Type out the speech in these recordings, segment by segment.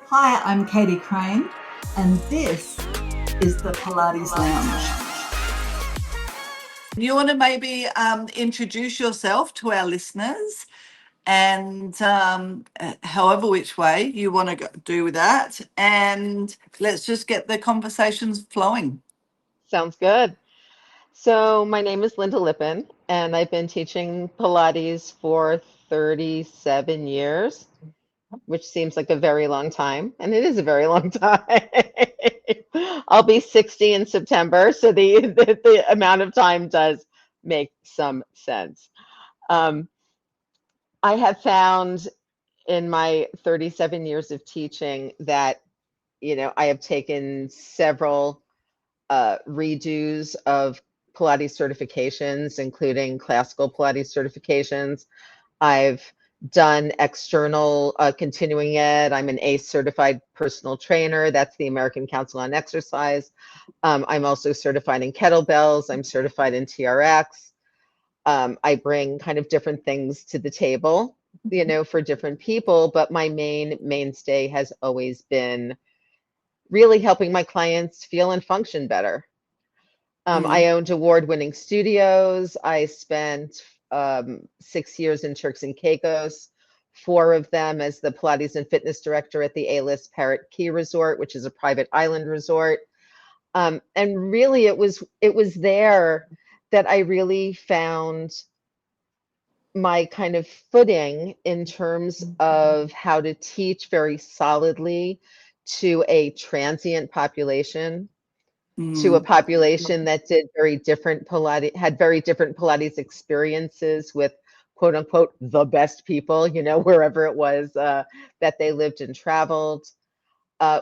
Hi, I'm Katie Crane, and this is the Pilates Lounge. You want to maybe introduce yourself to our listeners and however which way you want to do with that. And let's just get the conversations flowing. Sounds good. So, my name is Lynda Lippin, and I've been teaching Pilates for 37 years, which seems like a very long time, and it is a very long time. I'll be 60 in September, so the amount of time does make some sense. Um, I have found in my 37 years of teaching that, I have taken several redos of Pilates certifications, including classical Pilates certifications. I've done external continuing ed. I'm an ACE certified personal trainer. That's the American Council on Exercise. I'm also certified in kettlebells. I'm certified in TRX. I bring kind of different things to the table, for different people, but my mainstay has always been really helping my clients feel and function better. I owned award-winning studios. I spent 6 years in Turks and Caicos, 4 of them as the Pilates and fitness director at the A-list Parrot Key Resort, which is a private island resort. And really, it was there that I really found my kind of footing in terms of how to teach very solidly to a transient population, to a population that did very different Pilates, had very different Pilates experiences with quote unquote the best people, wherever it was that they lived and traveled,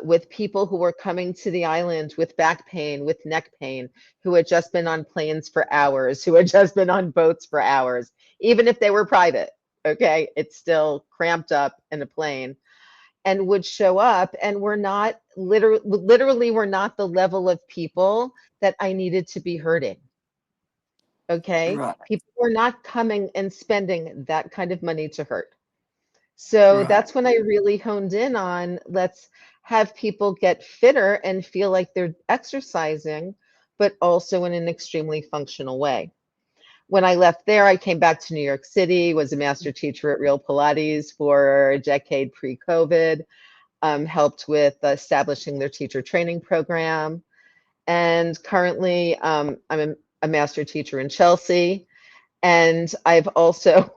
with people who were coming to the island with back pain, with neck pain, who had just been on planes for hours, who had just been on boats for hours, even if they were private. Okay, it's still cramped up in a plane, and would show up, and we're not literally we're not the level of people that I needed to be hurting. Okay, Right. people were not coming and spending that kind of money to hurt. So that's when I really honed in on, let's have people get fitter and feel like they're exercising, but also in an extremely functional way. When I left there, I came back to New York City, was a master teacher at Real Pilates for a decade pre-COVID, helped with establishing their teacher training program. And currently, I'm a master teacher in Chelsea. And I've also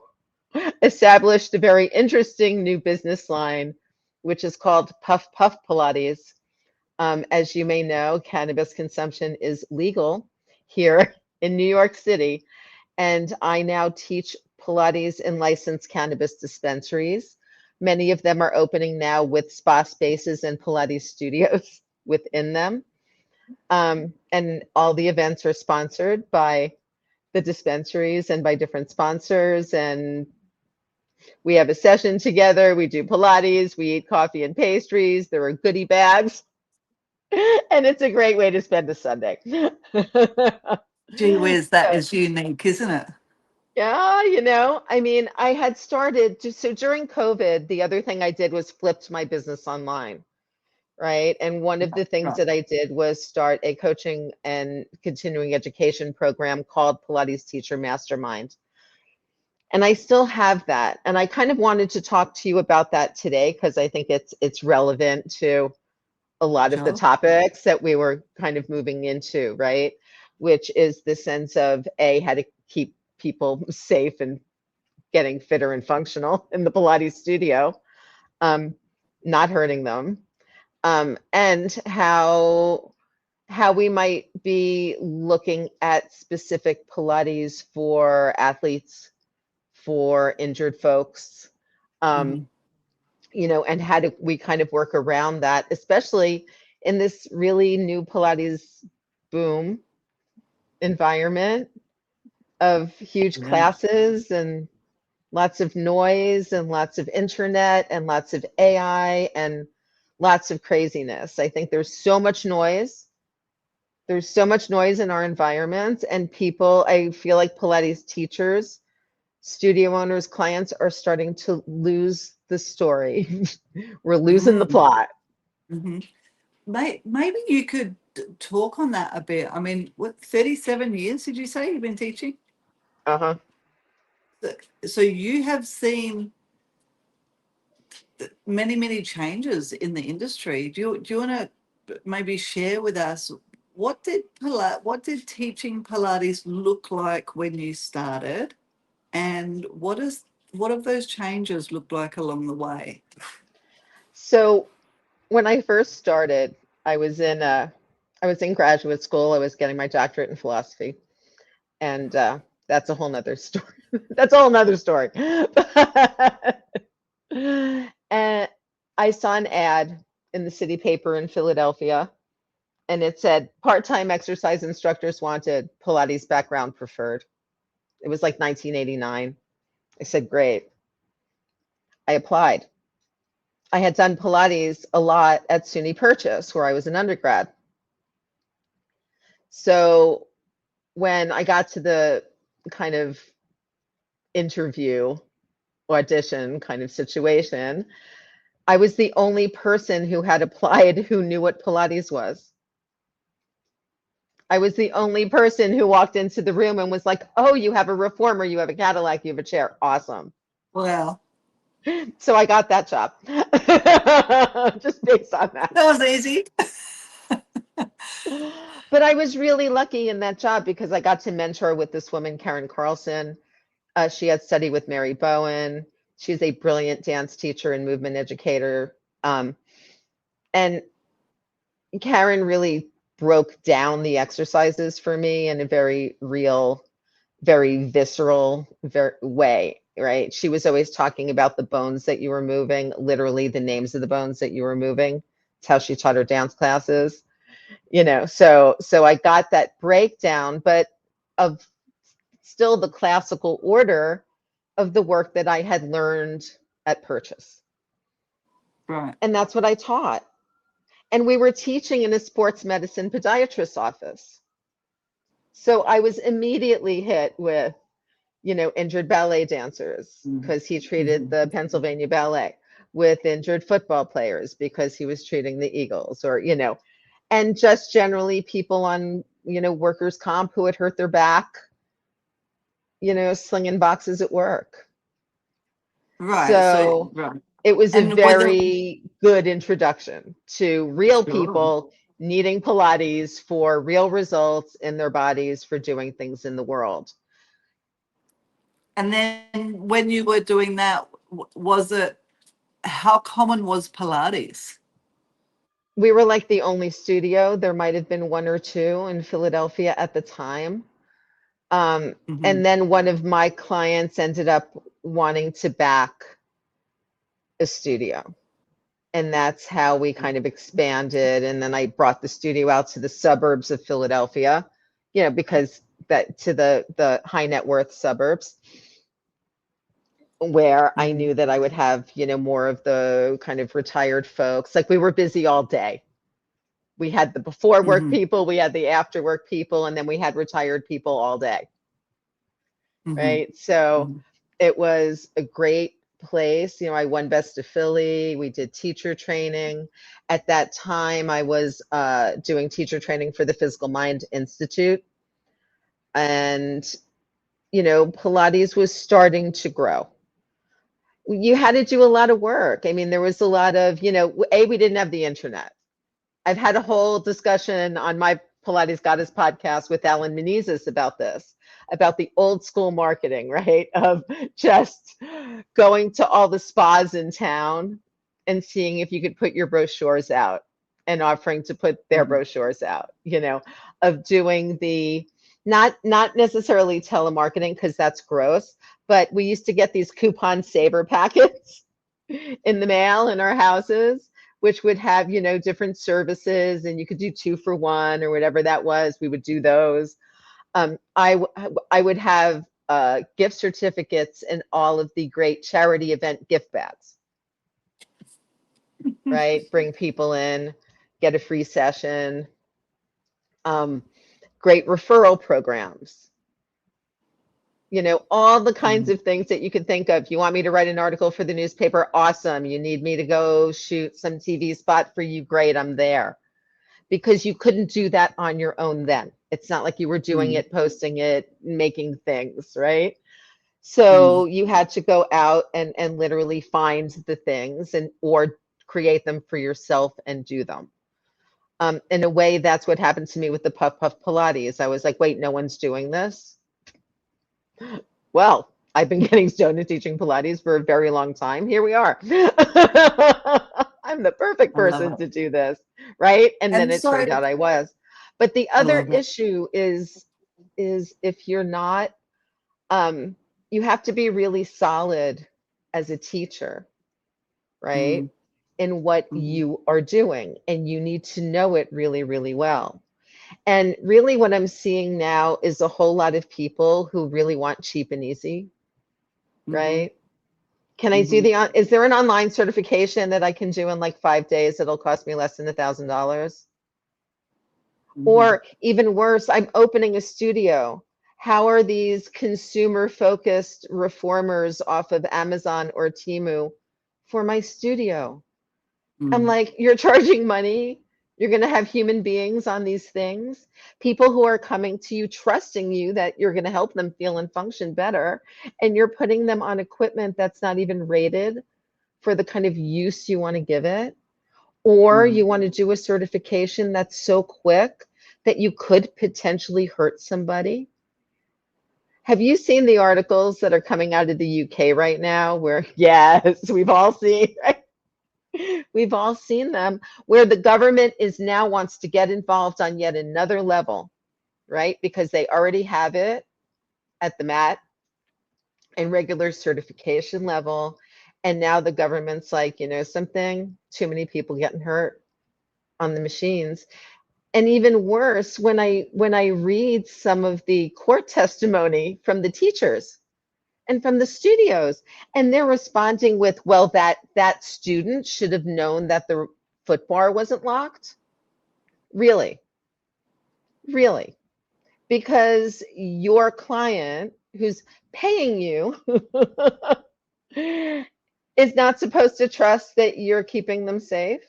established a very interesting new business line, which is called Puff Puff Pilates. As you may know, cannabis consumption is legal here in New York City, and I now teach Pilates in licensed cannabis dispensaries. Many of them are opening now with spa spaces and Pilates studios within them. And all the events are sponsored by the dispensaries and by different sponsors, and we have a session together, we do Pilates, we eat coffee and pastries, there are goodie bags, and it's a great way to spend a Sunday. Gee whiz, that is unique, isn't it? Yeah, I mean, I had started so during COVID, the other thing I did was flipped my business online, right? And one of the things Right. that I did was start a coaching and continuing education program called Pilates Teacher Mastermind. And I still have that. And I kind of wanted to talk to you about that today because I think it's relevant to a lot of the Sure. topics that we were kind of moving into, right? Which is the sense of how to keep people safe and getting fitter and functional in the Pilates studio, not hurting them, and how we might be looking at specific Pilates for athletes, for injured folks, Mhm. and how do we kind of work around that, especially in this really new Pilates boom environment of huge Yeah. classes and lots of noise and lots of internet and lots of AI and lots of craziness. I think there's so much noise. There's so much noise in our environment, and people, I feel like Pilates teachers, studio owners, clients are starting to lose the story. We're losing the Mm. plot. hmm Maybe you could talk on that a bit. I mean, what, 37 years did you say you've been teaching? Uh-huh. So you have seen many, many changes in the industry. Do you want to maybe share with us what did teaching Pilates look like when you started, and what have those changes looked like along the way? So when I first started, I was in graduate school. I was getting my doctorate in philosophy, and that's a whole nother story. That's a whole nother story. And I saw an ad in the city paper in Philadelphia, and it said part-time exercise instructors wanted, Pilates background preferred. It was like 1989. I said, great. I applied. I had done Pilates a lot at SUNY Purchase, where I was an undergrad. So when I got to the kind of interview, audition kind of situation, I was the only person who had applied who knew what Pilates was. I was the only person who walked into the room and was like, oh, you have a reformer, you have a Cadillac, you have a chair. Awesome. Well, So I got that job just based on that. that was easy. But I was really lucky in that job because I got to mentor with this woman, Karen Carlson. She had studied with Mary Bowen. She's a brilliant dance teacher and movement educator. And Karen really broke down the exercises for me in a very real, very visceral way, right? She was always talking about the bones that you were moving, literally the names of the bones that you were moving. It's how she taught her dance classes, so I got that breakdown, but of still the classical order of the work that I had learned at Purchase. Right. And that's what I taught. And we were teaching in a sports medicine podiatrist's office. So I was immediately hit with, injured ballet dancers because he treated the Pennsylvania Ballet, with injured football players because he was treating the Eagles, or, and just generally people on, workers' comp who had hurt their back, slinging boxes at work. Right. So Right. it was a And whether very good introduction to real people needing Pilates for real results in their bodies for doing things in the world. And then when you were doing that, how common was Pilates? We were like the only studio. There might have been one or two in Philadelphia at the time. And then one of my clients ended up wanting to back a studio. And that's how we kind of expanded. And then I brought the studio out to the suburbs of Philadelphia, because that to the high net worth suburbs, where I knew that I would have, more of the kind of retired folks. Like, we were busy all day. We had the before work people, we had the after work people, and then we had retired people all day. Right. So it was a great place. I won Best of Philly. We did teacher training. At that time, I was doing teacher training for the Physical Mind Institute. And, Pilates was starting to grow. You had to do a lot of work. I mean, there was a lot of, we didn't have the internet. I've had a whole discussion on my Pilates Goddess podcast with Alan Menezes about this, about the old school marketing, right? Of just going to all the spas in town and seeing if you could put your brochures out and offering to put their brochures out, of doing the, not necessarily telemarketing, because that's gross, but we used to get these coupon saver packets in the mail in our houses, which would have, different services, and you could do 2 for 1 or whatever that was. We would do those. I would have gift certificates and all of the great charity event gift bags, right? Bring people in, get a free session. Great referral programs. all the kinds of things that you could think of. You want me to write an article for the newspaper? Awesome. You need me to go shoot some TV spot for you? Great, I'm there. Because you couldn't do that on your own then. It's not like you were doing it, posting it, making things, right? So you had to go out and literally find the things or create them for yourself and do them. In a way, that's what happened to me with the Puff Puff Pilates. I was like, wait, no one's doing this? Well, I've been getting stoned and teaching Pilates for a very long time. Here we are. I'm the perfect person to do this, right? And then it turned out I was. But the other issue is if you're not, you have to be really solid as a teacher, right? In what you are doing, and you need to know it really, really well. And really what I'm seeing now is a whole lot of people who really want cheap and easy, right? Can I do is there an online certification that I can do in like 5 days that'll cost me less than $1,000? Or even worse, I'm opening a studio. How are these consumer-focused reformers off of Amazon or Temu for my studio? I'm like, you're charging money. You're going to have human beings on these things, people who are coming to you, trusting you that you're going to help them feel and function better. And you're putting them on equipment that's not even rated for the kind of use you want to give it. Or you want to do a certification that's so quick that you could potentially hurt somebody. Have you seen the articles that are coming out of the UK right now where, yes, we've all seen, right? We've all seen them, where the government is now wants to get involved on yet another level, right? Because they already have it at the MAT and regular certification level. And now the government's like, something, too many people getting hurt on the machines. And even worse, when I read some of the court testimony from the teachers and from the studios, and they're responding with, well, that student should have known that the foot bar wasn't locked. Really? Because your client who's paying you is not supposed to trust that you're keeping them safe.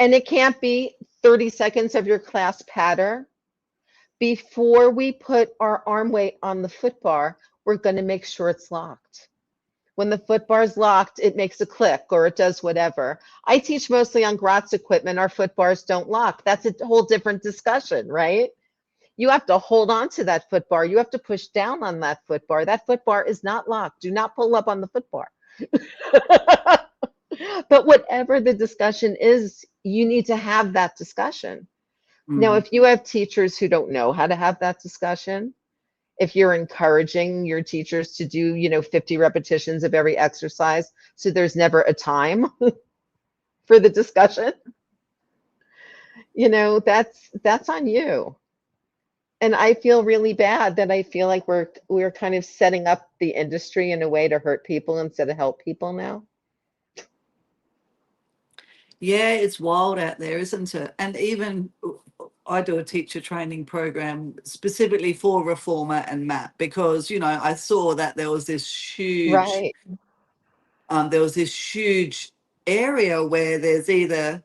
And it can't be 30 seconds of your class patter. Before we put our arm weight on the foot bar, we're going to make sure it's locked. When the foot bar is locked, it makes a click or it does whatever. I teach mostly on Gratz equipment. Our foot bars don't lock. That's a whole different discussion, right? You have to hold on to that foot bar. You have to push down on that foot bar. That foot bar is not locked. Do not pull up on the foot bar. But whatever the discussion is, you need to have that discussion. Now, if you have teachers who don't know how to have that discussion, if you're encouraging your teachers to do, 50 repetitions of every exercise, so there's never a time for the discussion, that's on you. And I feel really bad that I feel like we're kind of setting up the industry in a way to hurt people instead of help people now. Yeah, it's wild out there, isn't it? And even I do a teacher training program specifically for reformer and MAP because, I saw that there was this huge, area where there's either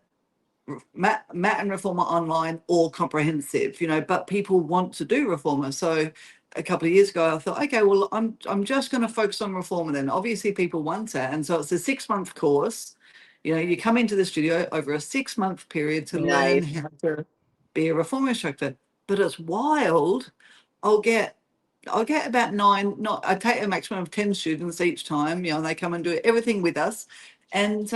MAT and reformer online or comprehensive, but people want to do reformer. So a couple of years ago, I thought, okay, well, I'm just going to focus on reformer then. Obviously, people want it. And so it's a 6-month course. You come into the studio over a 6-month period to learn how to be a reformer instructor. But it's wild. I'll get about 9. I take a maximum of 10 students each time. They come and do everything with us. And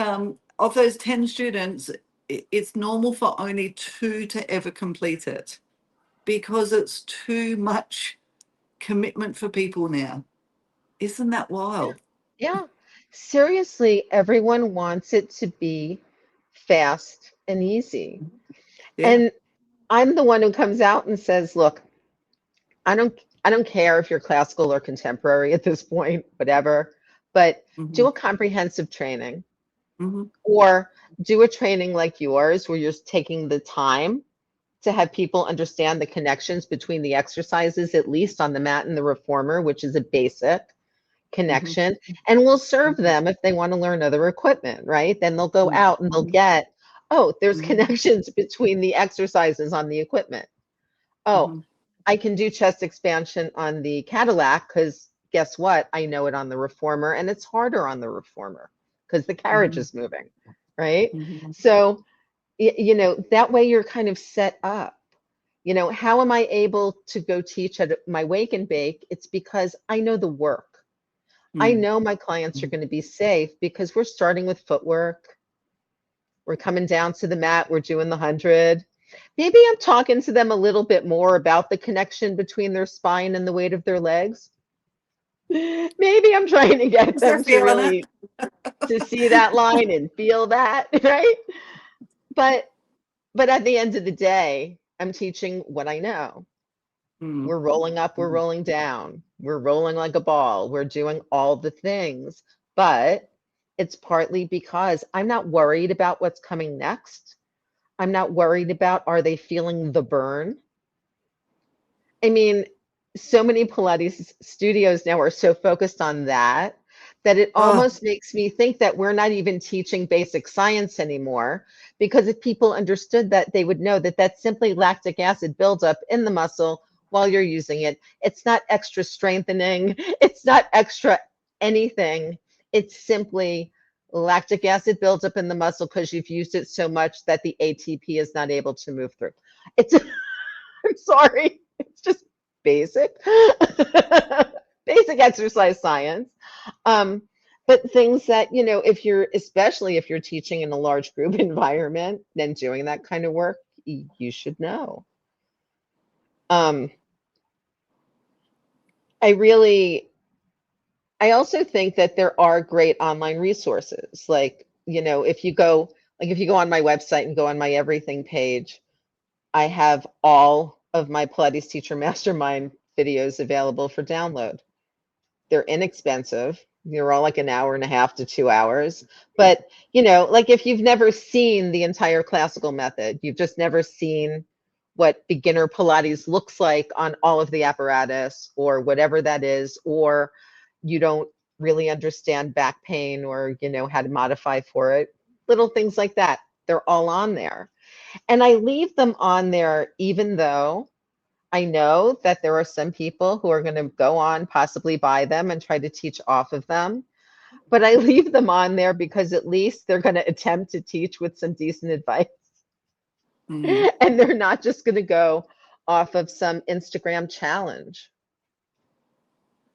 of those 10 students, it's normal for only 2 to ever complete it because it's too much commitment for people now. Isn't that wild? Yeah. Seriously, everyone wants it to be fast and easy. Yeah. And I'm the one who comes out and says, look, I don't care if you're classical or contemporary at this point, whatever, but do a comprehensive training or do a training like yours where you're taking the time to have people understand the connections between the exercises, at least on the mat and the reformer, which is a basic connection. And we'll serve them if they want to learn other equipment, right? Then they'll go out and they'll get, oh, there's connections between the exercises on the equipment. Oh, I can do chest expansion on the Cadillac because guess what? I know it on the reformer, and it's harder on the reformer because the carriage is moving, right? So, you know, that way you're kind of set up. You know, how am I able to go teach at my wake and bake? It's because I know the work. I know my clients are going to be safe because we're starting with footwork. We're coming down to the mat. We're doing the 100. Maybe I'm talking to them a little bit more about the connection between their spine and the weight of their legs. Maybe I'm trying to get them to really to see that line and feel that, right? But at the end of the day, I'm teaching what I know. We're rolling up, we're rolling down, we're rolling like a ball, we're doing all the things. But it's partly because I'm not worried about what's coming next. I'm not worried about, are they feeling the burn? I mean, so many Pilates studios now are so focused on that it almost makes me think that we're not even teaching basic science anymore, because if people understood that, they would know that that's simply lactic acid buildup in the muscle while you're using it. It's not extra strengthening. It's not extra anything. It's simply lactic acid builds up in the muscle because you've used it so much that the ATP is not able to move through. It's, I'm sorry, it's just basic, basic exercise science. But things that, you know, especially if you're teaching in a large group environment and doing that kind of work, you should know. I also think that there are great online resources. Like, you know, if you go on my website and go on my everything page, I have all of my Pilates Teacher Mastermind videos available for download. They're inexpensive. They're all like an hour and a half to 2 hours. But, you know, like if you've never seen the entire classical method, you've just never seen what beginner Pilates looks like on all of the apparatus or whatever that is, or you don't really understand back pain or, you know, how to modify for it, little things like that. They're all on there. And I leave them on there even though I know that there are some people who are going to go on, possibly buy them and try to teach off of them. But I leave them on there because at least they're going to attempt to teach with some decent advice. And they're not just going to go off of some Instagram challenge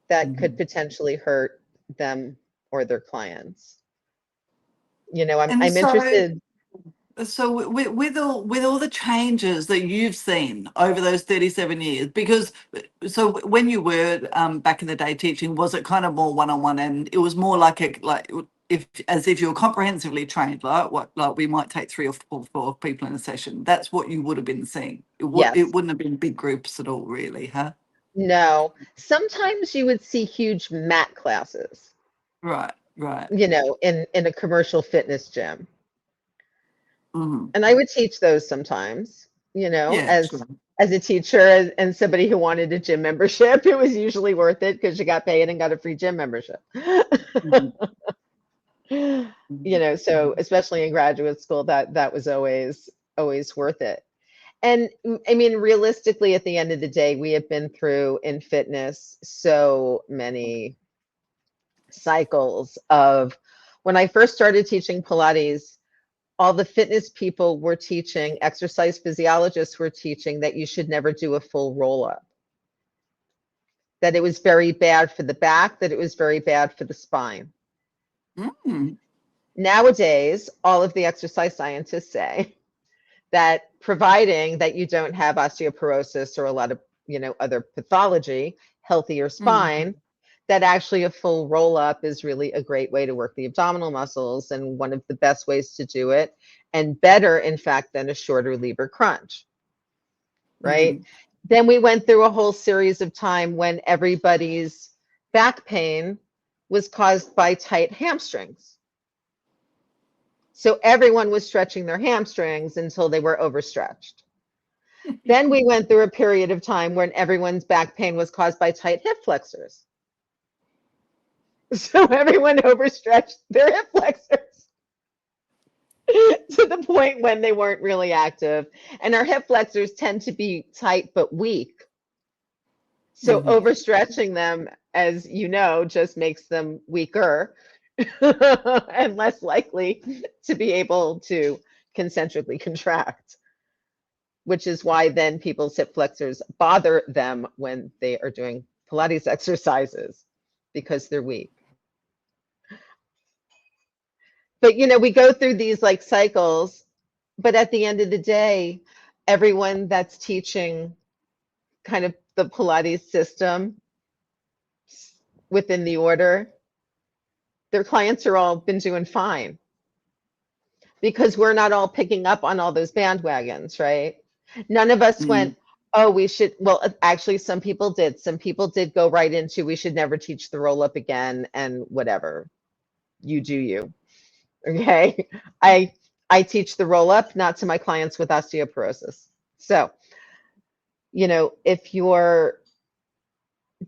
that could potentially hurt them or their clients. You know, I'm interested. So with all the changes that you've seen over those 37 years, because so when you were back in the day teaching, was it kind of more one-on-one, and it was more like as if you were comprehensively trained, like we might take 3 or 4 people in a session? That's what you would have been seeing. It wouldn't have been big groups at all, really, huh? No, sometimes you would see huge mat classes. Right. You know, in a commercial fitness gym. And I would teach those sometimes, you know, as a teacher and somebody who wanted a gym membership. It was usually worth it because you got paid and got a free gym membership. You know, so especially in graduate school, that was always worth it. And I mean, realistically, at the end of the day, we have been through in fitness so many cycles of, when I first started teaching Pilates, all the fitness people were teaching, exercise physiologists were teaching that you should never do a full roll up, that it was very bad for the back, that it was very bad for the spine. Nowadays, all of the exercise scientists say that providing that you don't have osteoporosis or a lot of, you know, other pathology, healthier spine, that actually a full roll up is really a great way to work the abdominal muscles and one of the best ways to do it, and better, in fact, than a shorter lever crunch, right? Then we went through a whole series of time when everybody's back pain was caused by tight hamstrings. So everyone was stretching their hamstrings until they were overstretched. Then we went through a period of time when everyone's back pain was caused by tight hip flexors. So everyone overstretched their hip flexors to the point when they weren't really active. And our hip flexors tend to be tight but weak. So Mhm. overstretching them, as you know, just makes them weaker and less likely to be able to concentrically contract, which is why then people's hip flexors bother them when they are doing Pilates exercises because they're weak. But we go through these like cycles, but at the end of the day, everyone that's teaching kind of the Pilates system within the order, their clients are all been doing fine because we're not all picking up on all those bandwagons, right? None of us went, Mm. oh, we should, well, actually, some people did. Some people did go right into, we should never teach the roll up again and whatever. You do you. Okay. I teach the roll up, not to my clients with osteoporosis. So, if you're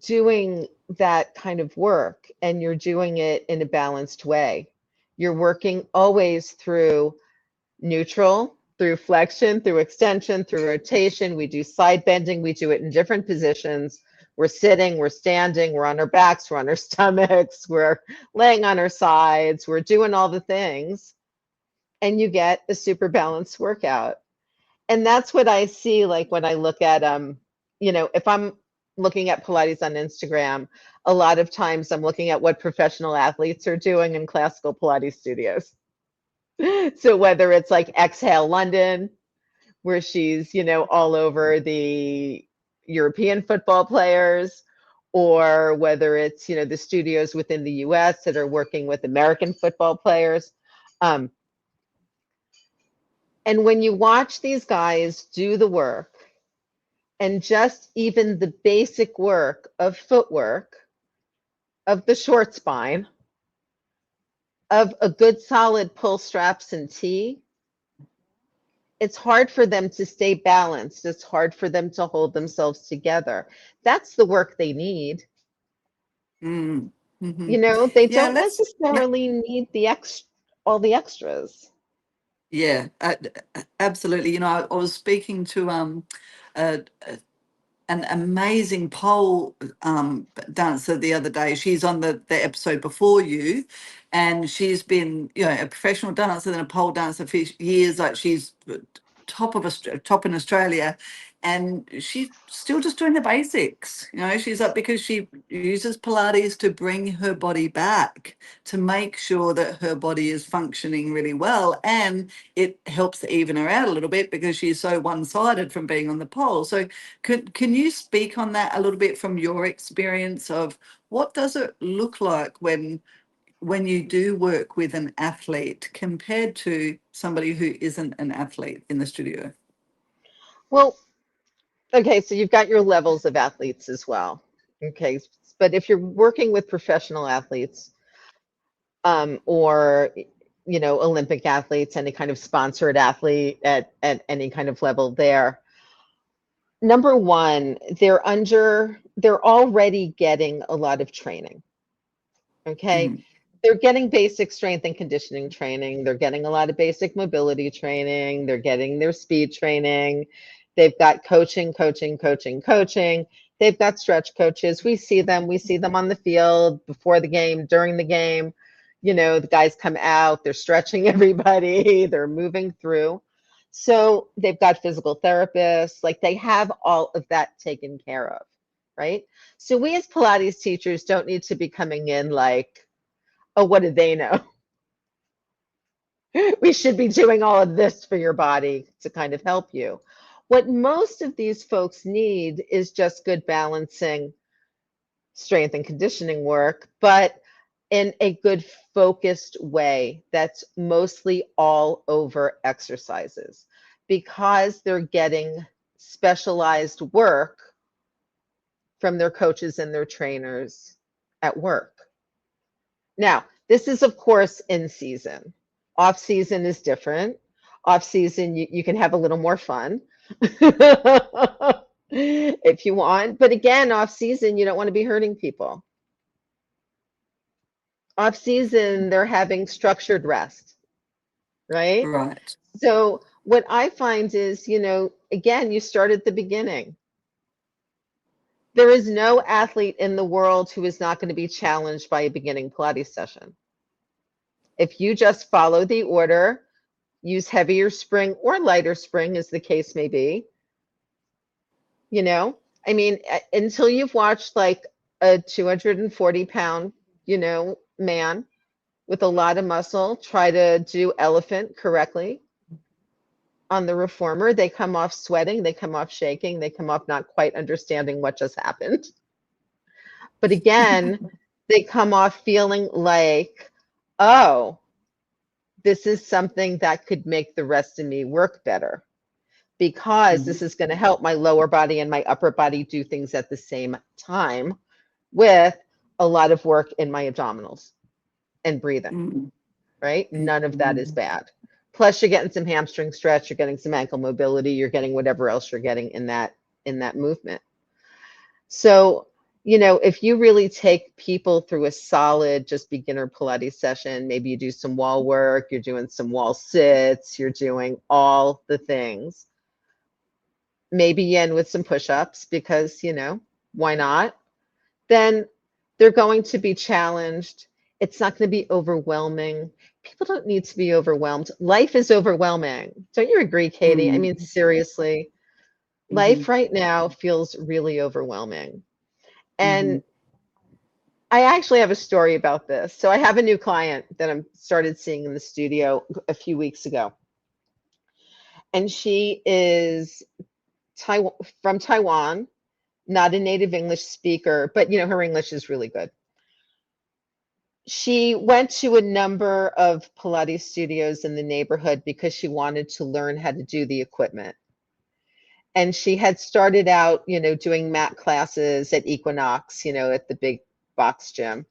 doing that kind of work and you're doing it in a balanced way, you're working always through neutral, through flexion, through extension, through rotation. We do side bending. We do it in different positions. We're sitting, we're standing, we're on our backs, we're on our stomachs, we're laying on our sides, we're doing all the things, and you get a super balanced workout. And that's what I see, like when I look at if I'm looking at Pilates on Instagram, a lot of times I'm looking at what professional athletes are doing in classical Pilates studios. So whether it's like Exhale London, where she's, all over the European football players, or whether it's, the studios within the US that are working with American football players. And when you watch these guys do the work, and just even the basic work of footwork, of the short spine, of a good solid pull straps and tee, it's hard for them to stay balanced. It's hard for them to hold themselves together. That's the work they need. Mm. Hmm. They Yeah, don't necessarily need all the extras. yeah, absolutely. I was speaking to uh, an amazing pole dancer the other day. She's on the episode before you, and she's been a professional dancer and a pole dancer for years. Like she's top in Australia, and she's still just doing the basics. She's like, because she uses Pilates to bring her body back, to make sure that her body is functioning really well, and it helps even her out a little bit because she's so one-sided from being on the pole. So can you speak on that a little bit from your experience of what does it look like when you do work with an athlete compared to somebody who isn't an athlete in the studio? Well, okay, so you've got your levels of athletes as well. Okay, but if you're working with professional athletes, or Olympic athletes, any kind of sponsored athlete at any kind of level there, number one, they're already getting a lot of training. Okay. Mm-hmm. They're getting basic strength and conditioning training. They're getting a lot of basic mobility training. They're getting their speed training. They've got coaching. They've got stretch coaches. We see them on the field before the game, during the game. The guys come out, they're stretching everybody, they're moving through. So they've got physical therapists, like they have all of that taken care of, right? So we as Pilates teachers don't need to be coming in like, oh, what do they know? We should be doing all of this for your body to kind of help you. What most of these folks need is just good balancing strength and conditioning work, but in a good focused way that's mostly all over exercises, because they're getting specialized work from their coaches and their trainers at work. Now, this is, of course, in season. Off season is different. Off season, you can have a little more fun. if you want. But again, off season, you don't want to be hurting people. Off season, they're having structured rest, right? Right. So what I find is, again, you start at the beginning. There is no athlete in the world who is not going to be challenged by a beginning Pilates session. If you just follow the order, use heavier spring or lighter spring, as the case may be, I mean, until you've watched like a 240-pound, man with a lot of muscle try to do elephant correctly on the reformer, they come off sweating, they come off shaking, they come off not quite understanding what just happened. But again, they come off feeling like, oh, this is something that could make the rest of me work better, because this is going to help my lower body and my upper body do things at the same time with a lot of work in my abdominals and breathing, right? None of that is bad. Plus, you're getting some hamstring stretch, you're getting some ankle mobility, you're getting whatever else you're getting in that movement. So, if you really take people through a solid, just beginner Pilates session, maybe you do some wall work, you're doing some wall sits, you're doing all the things. Maybe you end with some push-ups because, why not? Then they're going to be challenged. It's not going to be overwhelming. People don't need to be overwhelmed. Life is overwhelming. Don't you agree, Katie? I mean, seriously, life right now feels really overwhelming. And I actually have a story about this. So I have a new client that I started seeing in the studio a few weeks ago. And she is from Taiwan, not a native English speaker, but her English is really good. She went to a number of Pilates studios in the neighborhood because she wanted to learn how to do the equipment. And she had started out, doing mat classes at Equinox, at the big box gym.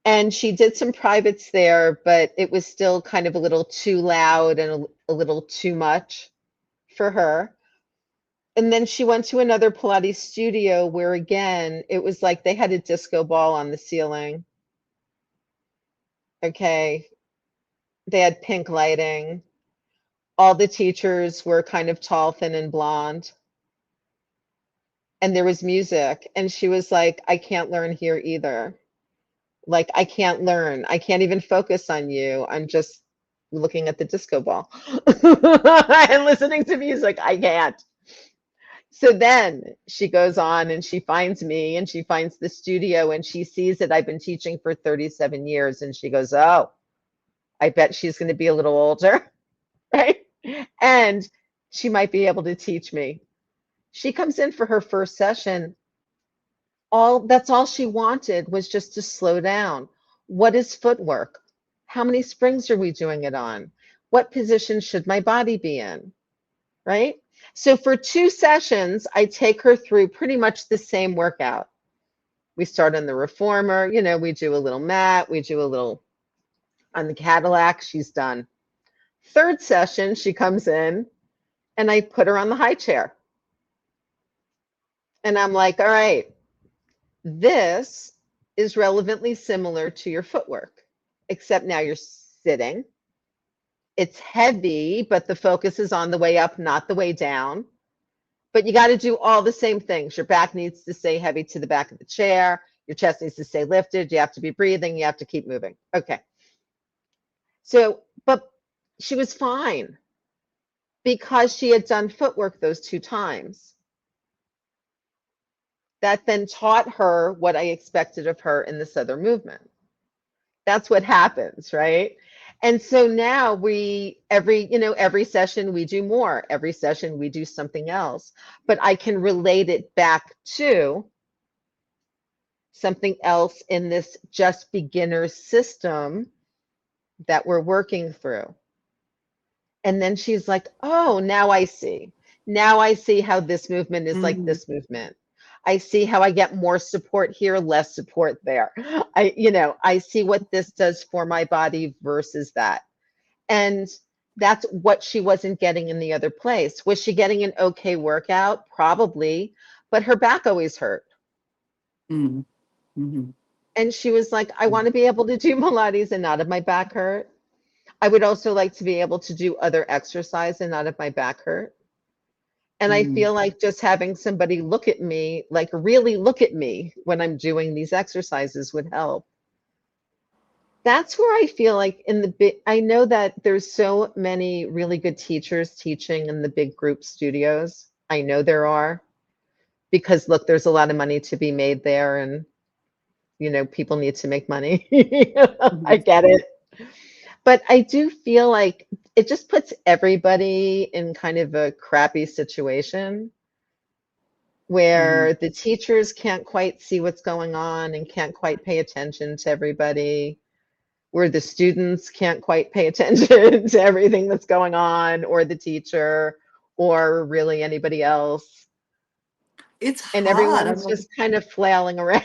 And she did some privates there, but it was still kind of a little too loud and a little too much for her. And then she went to another Pilates studio where, again, it was like they had a disco ball on the ceiling. Okay. They had pink lighting. All the teachers were kind of tall, thin, and blonde. And there was music. And she was like, I can't learn here either. Like, I can't learn. I can't even focus on you. I'm just looking at the disco ball and listening to music. I can't. So then she goes on and she finds me and she finds the studio and she sees that I've been teaching for 37 years. And she goes, oh, I bet she's going to be a little older, right? And she might be able to teach me. She comes in for her first session. That's all she wanted was just to slow down. What is footwork? How many springs are we doing it on? What position should my body be in? Right? So for 2 sessions, I take her through pretty much the same workout. We start on the reformer, we do a little mat, we do a little on the Cadillac, she's done. 3rd session, she comes in and I put her on the high chair. And I'm like, all right, this is relevantly similar to your footwork, except now you're sitting. It's heavy, but the focus is on the way up, not the way down. But you got to do all the same things. Your back needs to stay heavy to the back of the chair. Your chest needs to stay lifted. You have to be breathing. You have to keep moving. Okay. So, but she was fine because she had done footwork those 2 times. That then taught her what I expected of her in this other movement. That's what happens, right? And so now every session we do more, every session we do something else, but I can relate it back to something else in this just beginner system that we're working through. And then she's like, oh, now I see. Now I see how this movement is like this movement. I see how I get more support here, less support there. I see what this does for my body versus that. And that's what she wasn't getting in the other place. Was she getting an okay workout? Probably, but her back always hurt. Mm. Mhm. And she was like, I want to be able to do Pilates and not have my back hurt. I would also like to be able to do other exercise and not have my back hurt. And I Mm. feel like just having somebody look at me, like really look at me when I'm doing these exercises would help. That's where I feel like in the big, I know that there's so many really good teachers teaching in the big group studios. I know there are, because look, there's a lot of money to be made there, and people need to make money. I Mhm. get it. But I do feel like it just puts everybody in kind of a crappy situation Mhm. where the teachers can't quite see what's going on and can't quite pay attention to everybody, where the students can't quite pay attention to everything that's going on, or the teacher, or really anybody else. It's And hard. I everyone's mean, just kind of flailing around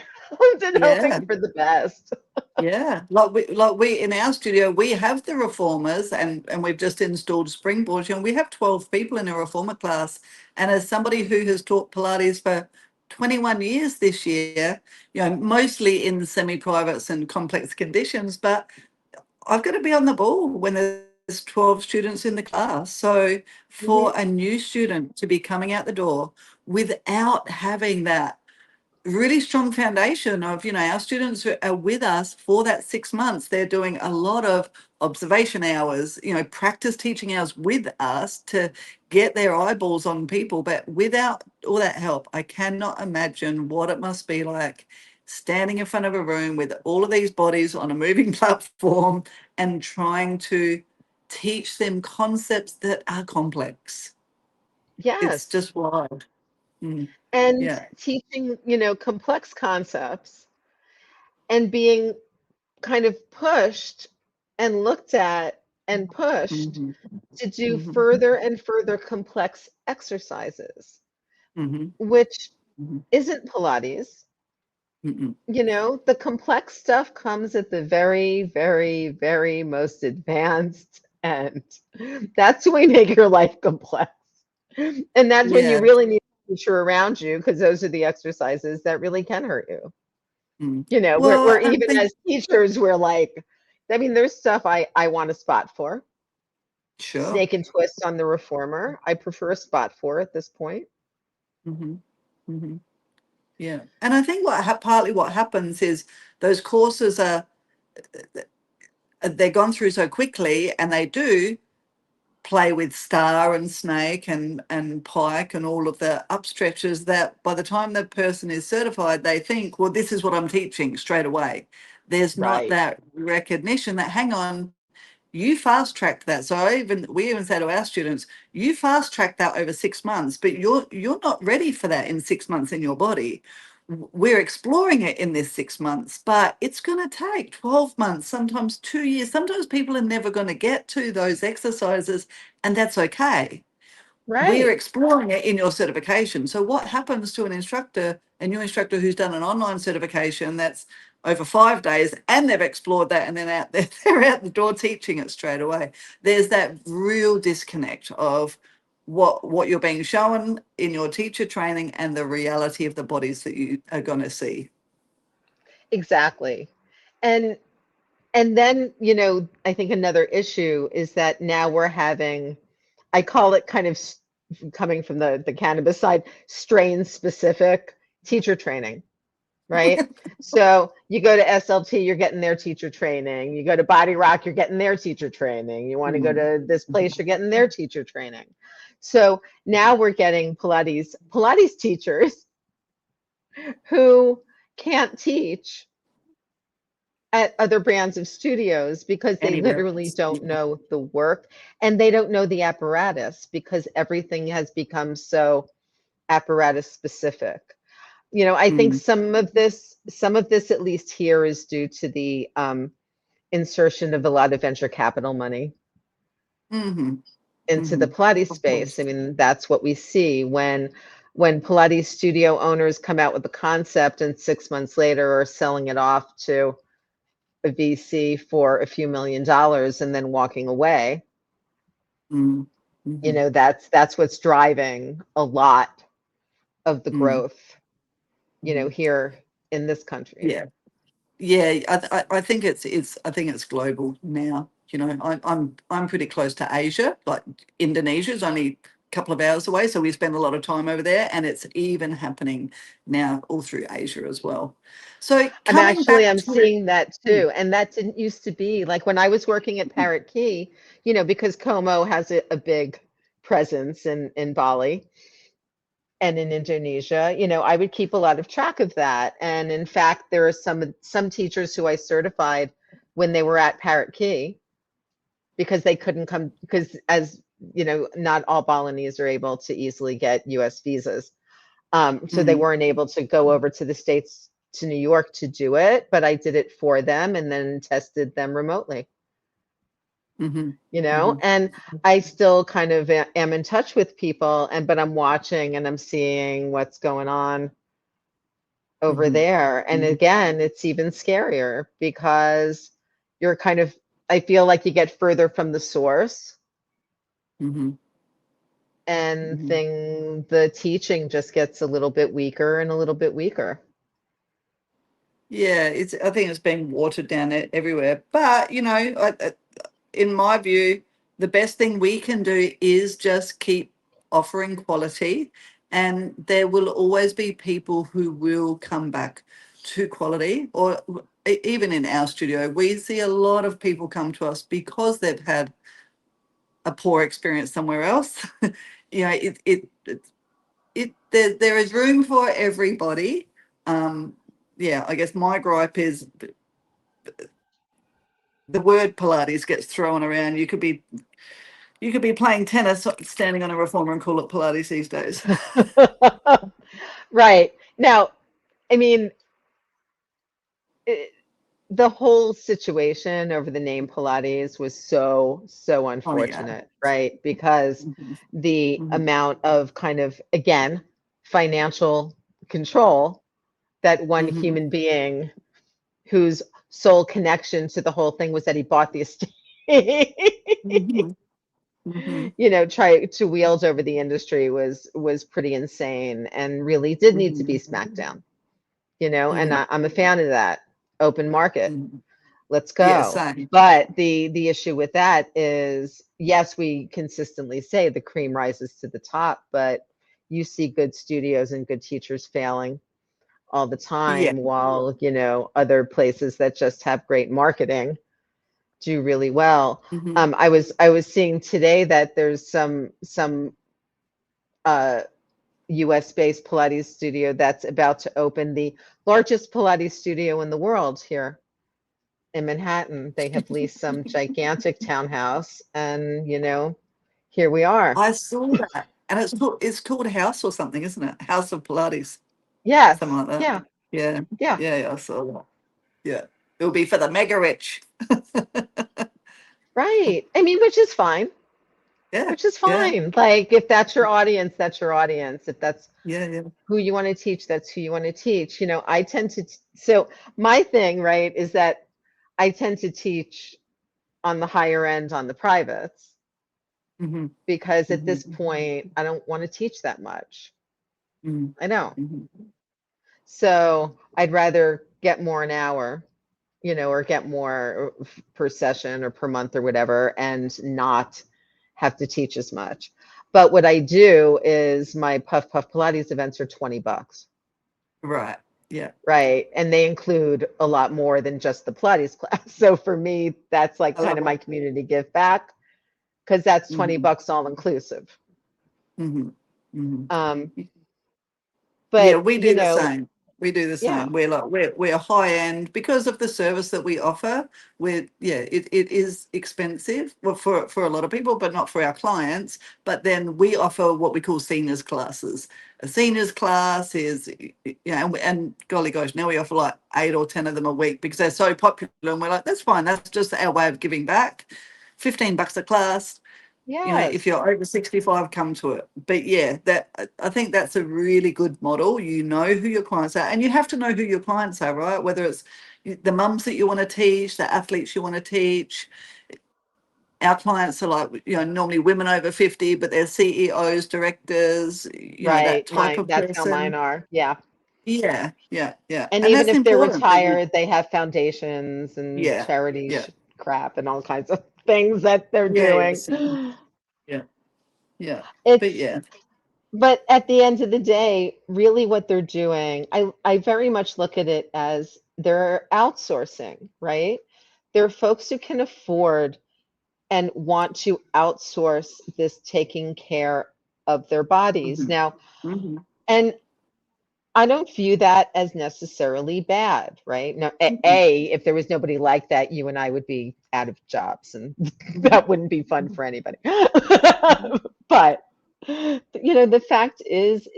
and yeah. hoping for the best. Yeah, like we in our studio, we have the reformers, and we've just installed springboards. We have 12 people in a reformer class. And as somebody who has taught Pilates for 21 years this year, mostly in semi-privates and complex conditions, but I've got to be on the ball when there's 12 students in the class. So Mhm. for a new student to be coming out the door without having that really strong foundation of, our students who are with us for that 6 months, they're doing a lot of observation hours, practice teaching hours with us to get their eyeballs on people. But without all that help, I cannot imagine what it must be like standing in front of a room with all of these bodies on a moving platform and trying to teach them concepts that are complex. It's Yes. just wild. Mm, And yeah. teaching, complex concepts and being kind of pushed and looked at and pushed Hmm. to do Hmm. further and further complex exercises, Hmm. which Mhm. isn't Pilates. Mm-mm. The complex stuff comes at the very, very, very most advanced end. That's when we make your life complex. And that's when you Yeah. really need a teacher around you, because those are the exercises that really can hurt you. Mm. We're, Well, we're I even think as teachers, we're like, I mean, there's stuff I want a spot for. sure. Snake and twist on the reformer. I prefer a spot for at this point. Hmm. Hmm. Yeah, and I think partly what happens is those courses they're gone through so quickly, and they do play with star and snake and pike and all of the upstretches, that by the time the person is certified, they think, well, this is what I'm teaching straight away. There's not Right. that recognition that, hang on, you fast tracked that. So we even say to our students, you fast tracked that over 6 months, but you're not ready for that in 6 months in your body. We're exploring it in this 6 months, but it's going to take 12 months, sometimes 2 years. Sometimes people are never going to get to those exercises, and that's okay. We're Right. exploring it in your certification. So what happens to a new instructor who's done an online certification that's over 5 days, and they've explored that, and then they're out the door teaching it straight away? There's that real disconnect of what you're being shown in your teacher training and the reality of the bodies that you are going to see. Exactly. And and then, I think another issue is that now we're having, I call it kind of coming from the cannabis side, strain specific teacher training, right? So you go to SLT, you're getting their teacher training. You go to Body Rock, you're getting their teacher training. You want to go Mm. to this place, you're getting their teacher training. So now we're getting Pilates teachers who can't teach at other brands of studios because they Anywhere literally else. don't know the work, and they don't know the apparatus because everything has become so apparatus specific. I think Mm. some of this, at least here, is due to the insertion of a lot of venture capital money Mm-hmm. into the Mm-hmm. Pilates Of space. I course. mean, that's what we see when Pilates studio owners come out with the concept and 6 months later are selling it off to a VC for a few $1 million and then walking away. Mm. You Mhm. know, that's what's driving a lot of the Mm. growth, you know, Mhm. here in this country. Yeah. Yeah, I think it's global now. You know, I'm pretty close to Asia. Like Indonesia is only a couple of hours away, so we spend a lot of time over there, and it's even happening now all through Asia as well. So coming back I'm to, seeing that mm, too. And that didn't used to be like when I was working at Parrot Key, you know, because Como has a big presence in Bali and in Indonesia, you know, I would keep a lot of track of that. And in fact, there are some teachers who I certified when they were at Parrot Key because they couldn't come because as you know, not all Balinese are able to easily get US visas. So they mm, weren't able to go over to the States to New York to do it, but I did it for them and then tested them remotely, mhm, you know, mhm, and I still kind of am in touch with people and but I'm watching and I'm seeing what's going on over mhm, there. And mhm, again, it's even scarier because you're kind of, I feel like you get further from the source mhm, and mhm. the teaching just gets a little bit weaker and a little bit weaker. Yeah, I think it's been watered down everywhere. But you know, in my view, the best thing we can do is just keep offering quality, and there will always be people who will come back to quality. Or even in our studio, we see a lot of people come to us because they've had a poor experience somewhere else. You know, there is room for everybody. Um, yeah, I guess my gripe is the word Pilates gets thrown around. You could be playing tennis, standing on a reformer, and call it Pilates these days. Right. Now, I mean, it, the whole situation over the name Pilates was so Oh yeah. unfortunate, right? Because Mhm, the mhm, amount of kind of, again, financial control that one mhm, human being whose sole connection to the whole thing was that he bought the estate, mhm, mhm, you know, try to wield over the industry was pretty insane and really did need to be mhm, smacked down, you know, and mhm, I'm a fan of that open market. mhm. Let's Yeah, go. same. But the issue with that is, yes, we consistently say the cream rises to the top, but you see good studios and good teachers failing all the Yeah. time, while, you know, other places that just have great marketing do really well. Mhm, I was seeing today that there's some uh, US based Pilates studio that's about to open the largest Pilates studio in the world here in Manhattan. They have leased some gigantic townhouse, and you know, here we are. I saw that, and it's called House or something, isn't it? House of Pilates, something Yes, like that. yeah, Yeah, yeah, yeah, yeah, I saw that. Yeah, it'll be for the mega rich. right. I mean, which is fine. Yeah, Which is yeah, fine. Like if that's your audience, that's your audience. If that's yeah, yeah. who you want to teach, that's who you want to teach. You know, I tend to, so my thing, right, is that I tend to teach on the higher end on the privates Mm-hmm, because at this mm-hmm, point, I don't want to teach that much. mm-hmm, I don't. mm-hmm. So I'd rather get more an hour, you know, or get more per session or per month or whatever, and not have to teach as much. But what I do is my Puff Puff Pilates events are $20. Right. Yeah. Right. And they include a lot more than just the Pilates class. So for me, that's like I kind love of it. my community give back because that's 20 Mm-hmm, bucks all inclusive. mm-hmm, mm-hmm. Um, Yeah, but we you do the know, same. We do the yeah, same. We're high end because of the service that we offer. It is expensive, well, for a lot of people, but not for our clients. But then we offer what we call seniors classes. A seniors class is, and golly gosh, now we offer like 8 or 10 of them a week because they're so popular, and we're like, that's fine. That's just our way of giving back. $15 a class. If yes. you're over 65, come to it. But yeah, I think that's a really good model. You know who your clients are, and you have to know who your clients are, right? Whether it's the mums that you want to teach, the athletes you want to teach, our clients are like, normally women over 50, but they're CEOs, directors, that Right. type of That's how mine person. are. Yeah. Yeah. And And even that's if they're important that you, retired, they have foundations and yeah, charity yeah, crap and all kinds of things that they're doing. yes, yeah, yeah. But It's, yeah. but at the end of the day, really what they're doing, I very much look at it as they're outsourcing, right? There are folks who can afford and want to outsource this taking care of their bodies. Hmm. Now, Hmm. and I don't view that as necessarily bad, right? Now, Hmm. if there was nobody like that, you and I would be out of jobs, and Hmm. that wouldn't be fun for anybody. Hmm. But the fact is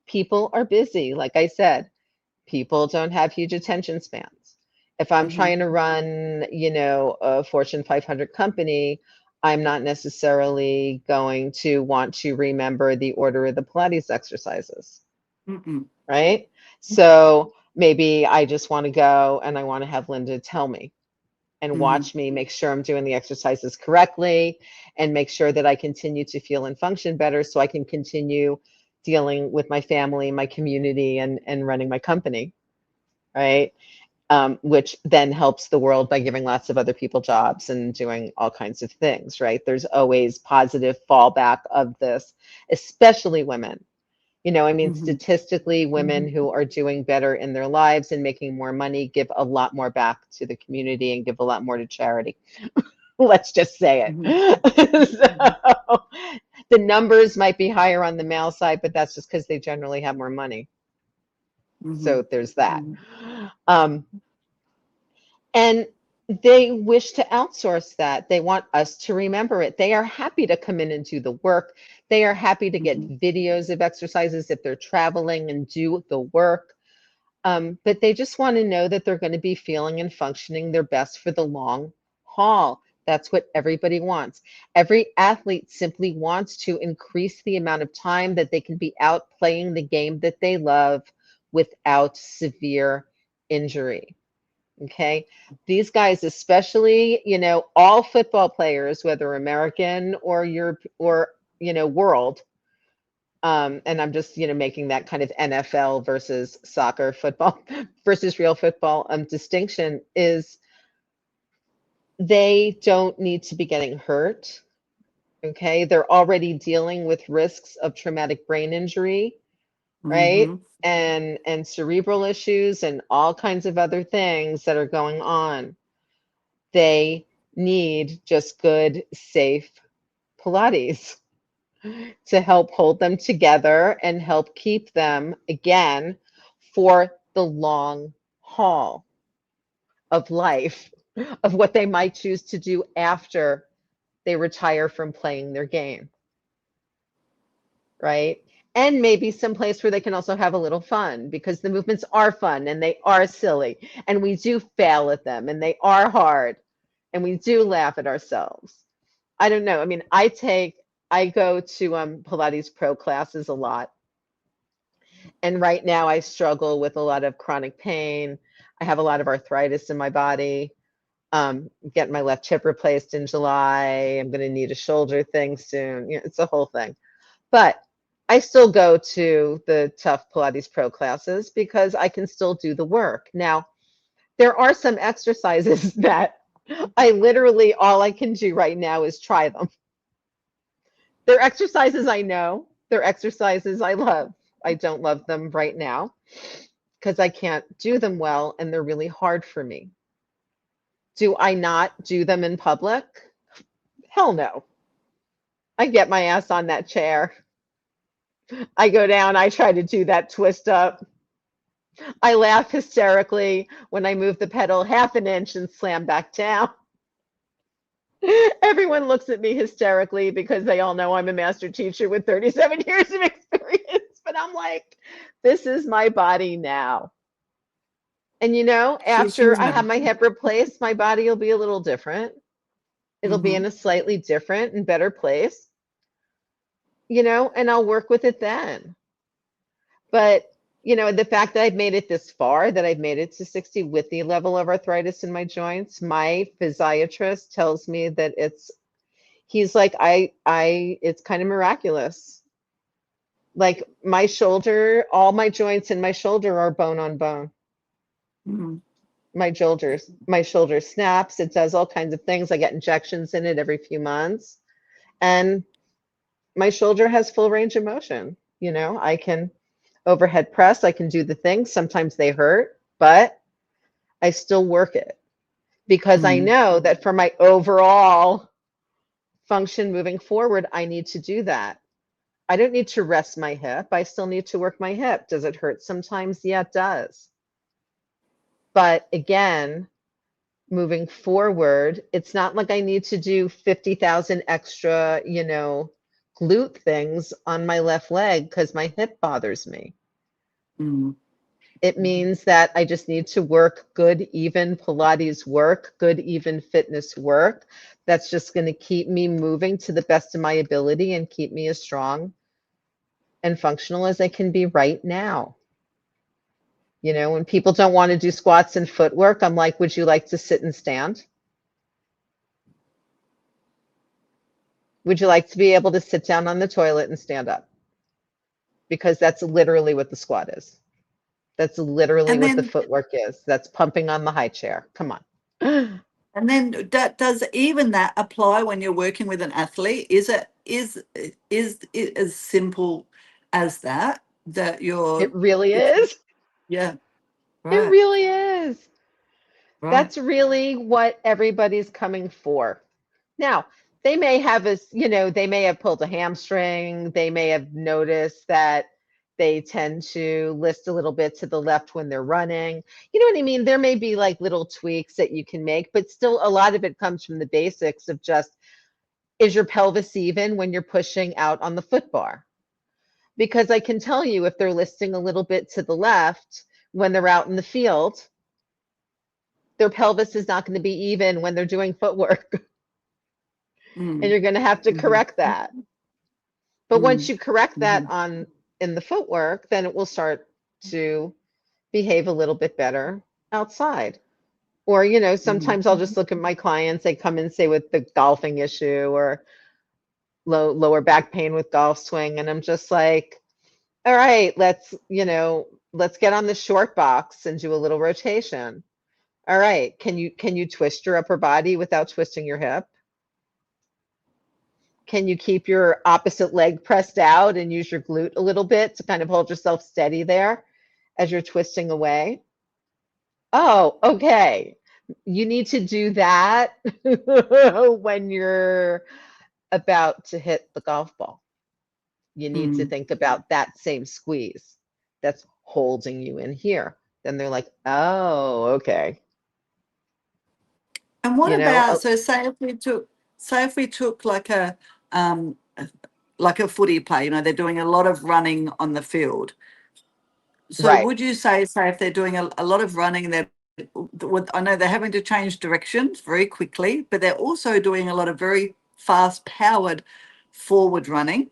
people are busy. Like I said, people don't have huge attention spans. If I'm Hmm. trying to run, a Fortune 500 company, I'm not necessarily going to want to remember the order of the Pilates exercises, Hmm. right? So maybe I just want to go and I want to have Lynda tell me and Hmm. watch me make sure I'm doing the exercises correctly and make sure that I continue to feel and function better so I can continue dealing with my family, my community, and running my company, right? Which then helps the world by giving lots of other people jobs and doing all kinds of things, right? There's always positive fallback of this, especially women. Hmm. Statistically, women Hmm. who are doing better in their lives and making more money give a lot more back to the community and give a lot more to charity. Let's just say Hmm. it. So the numbers might be higher on the male side, but that's just because they generally have more money. Hmm. So there's that. Um, and they wish to outsource that. They want us to remember it. They are happy to come in and do the work. They are happy to get Hmm. videos of exercises if they're traveling and do the work. But they just want to know that they're going to be feeling and functioning their best for the long haul. That's what everybody wants. Every athlete simply wants to increase the amount of time that they can be out playing the game that they love without severe injury. Okay. These guys, especially, all football players, whether American or Europe or, world, and I'm just, making that kind of NFL versus soccer football versus real football distinction is they don't need to be getting hurt. Okay. They're already dealing with risks of traumatic brain injury, right? Hmm. And cerebral issues and all kinds of other things that are going on. They need just good, safe Pilates to help hold them together and help keep them, again, for the long haul of life, of what they might choose to do after they retire from playing their game, right? And maybe someplace where they can also have a little fun because the movements are fun and they are silly and we do fail at them and they are hard and we do laugh at ourselves. I don't know. I mean, I go to Pilates Pro classes a lot. And right now I struggle with a lot of chronic pain. I have a lot of arthritis in my body. Getting my left hip replaced in July. I'm going to need a shoulder thing soon. It's a whole thing. But I still go to the tough Pilates Pro classes because I can still do the work. Now, there are some exercises that I literally, all I can do right now is try them. They're exercises I know. They're exercises I love. I don't love them right now because I can't do them well and they're really hard for me. Do I not do them in public? Hell no. I get my ass on that chair. I go down, I try to do that twist up. I laugh hysterically when I move the pedal half an inch and slam back down. Everyone looks at me hysterically because they all know I'm a master teacher with 37 years of experience. But I'm like, this is my body now. And She's after I have human. my hip replaced, my body will be a little different. It'll be Hmm. in a slightly different and better place, and I'll work with it then. But The fact that I've made it this far, that I've made it to 60 with the level of arthritis in my joints, my physiatrist tells me that he's like, it's kind of miraculous. Like my shoulder, all my joints in my shoulder are bone on bone. Mm. My shoulder snaps. It does all kinds of things. I get injections in it every few months. And my shoulder has full range of motion. I can overhead press, I can do the things. Sometimes they hurt, but I still work it because I know that for my overall function moving forward, I need to do that. I don't need to rest my hip. I still need to work my hip. Does it hurt sometimes? Yeah, it does. But again, moving forward, it's not like I need to do 50,000 extra, glute things on my left leg because my hip bothers me. Mm. It means that I just need to work good, even Pilates work, good, even fitness work. That's just going to keep me moving to the best of my ability and keep me as strong and functional as I can be right now. When people don't want to do squats and footwork, I'm like, would you like to sit and stand? Would you like to be able to sit down on the toilet and stand up? Because that's literally what the squat is. That's literally And what the then, footwork is. That's pumping on the high chair. Come on. and then does even that apply when you're working with an athlete? Is it as simple as that you're, It really is. yeah, It right, really is. right. That's really what everybody's coming for. Now, they may have they may have pulled a hamstring. They may have noticed that they tend to list a little bit to the left when they're running. You know what I mean? There may be like little tweaks that you can make, but still a lot of it comes from the basics of just, is your pelvis even when you're pushing out on the foot bar? Because I can tell you if they're listing a little bit to the left when they're out in the field, their pelvis is not going to be even when they're doing footwork. And you're going to have to correct that. But once you correct that in the footwork, then it will start to behave a little bit better outside. Or, sometimes I'll just look at my clients, they come in, say, with the golfing issue or lower back pain with golf swing. And I'm just like, all right, let's get on the short box and do a little rotation. All right, can you twist your upper body without twisting your hip? Can you keep your opposite leg pressed out and use your glute a little bit to kind of hold yourself steady there as you're twisting away? Oh, okay. You need to do that when you're about to hit the golf ball. You need to think about that same squeeze that's holding you in here. Then they're like, oh, okay. And what You know, about, so say if we took like a footy play, they're doing a lot of running on the field. So right. would you say if they're doing a lot of running, I know they're having to change directions very quickly, but they're also doing a lot of very fast powered forward running.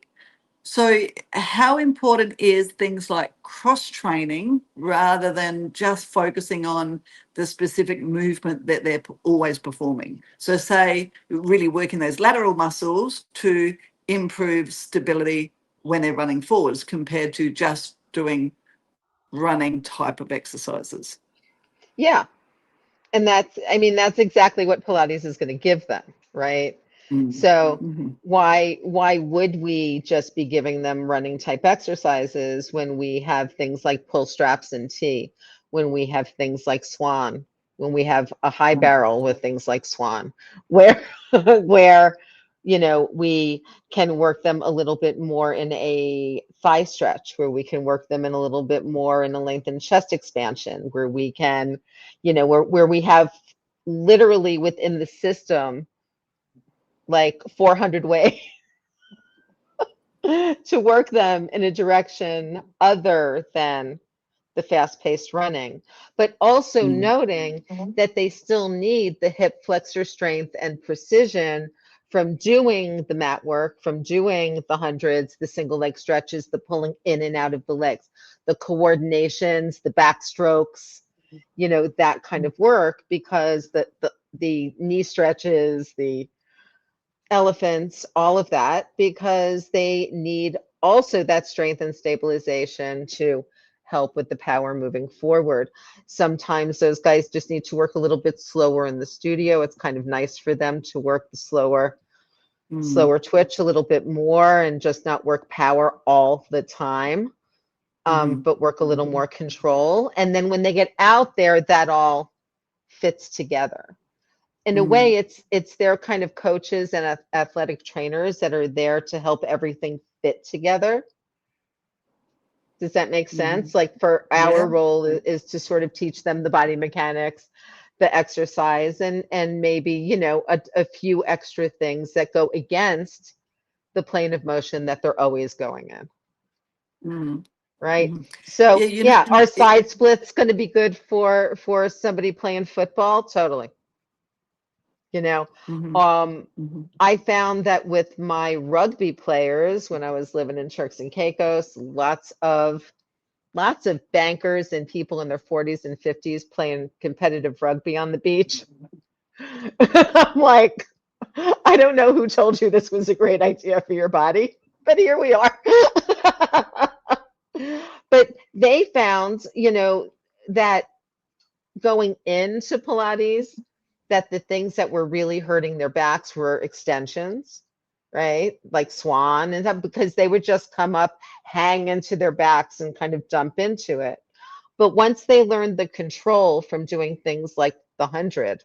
So how important is things like cross training rather than just focusing on the specific movement that they're always performing? So say really working those lateral muscles to improve stability when they're running forwards compared to just doing running type of exercises. Yeah. And that's exactly what Pilates is going to give them, right? So why would we just be giving them running type exercises when we have things like pull straps and T, when we have things like swan, when we have a high barrel with things like swan, where we can work them a little bit more in a thigh stretch, where we can work them in a little bit more in a lengthened chest expansion, where we can, where we have literally within the system like 400 ways to work them in a direction other than the fast-paced running, but also noting that they still need the hip flexor strength and precision from doing the mat work, from doing the hundreds, the single leg stretches, the pulling in and out of the legs, the coordinations, the backstrokes, that kind of work, because the knee stretches, the elephants, all of that, because they need also that strength and stabilization to help with the power moving forward. Sometimes those guys just need to work a little bit slower in the studio. It's kind of nice for them to work the slower twitch a little bit more and just not work power all the time, but work a little more control. And then when they get out there, that all fits together. In a way, it's their kind of coaches and athletic trainers that are there to help everything fit together. Does that make sense? Like, for our role is to sort of teach them the body mechanics, the exercise, and maybe, a few extra things that go against the plane of motion that they're always going in. Right. So our side split's going to be good for somebody playing football. Totally. I found that with my rugby players, when I was living in Turks and Caicos, lots of bankers and people in their 40s and 50s playing competitive rugby on the beach. I'm like, I don't know who told you this was a great idea for your body, but here we are. But they found, that going into Pilates, that the things that were really hurting their backs were extensions, right? Like swan and that, because they would just come up, hang into their backs and kind of dump into it. But once they learned the control from doing things like the 100,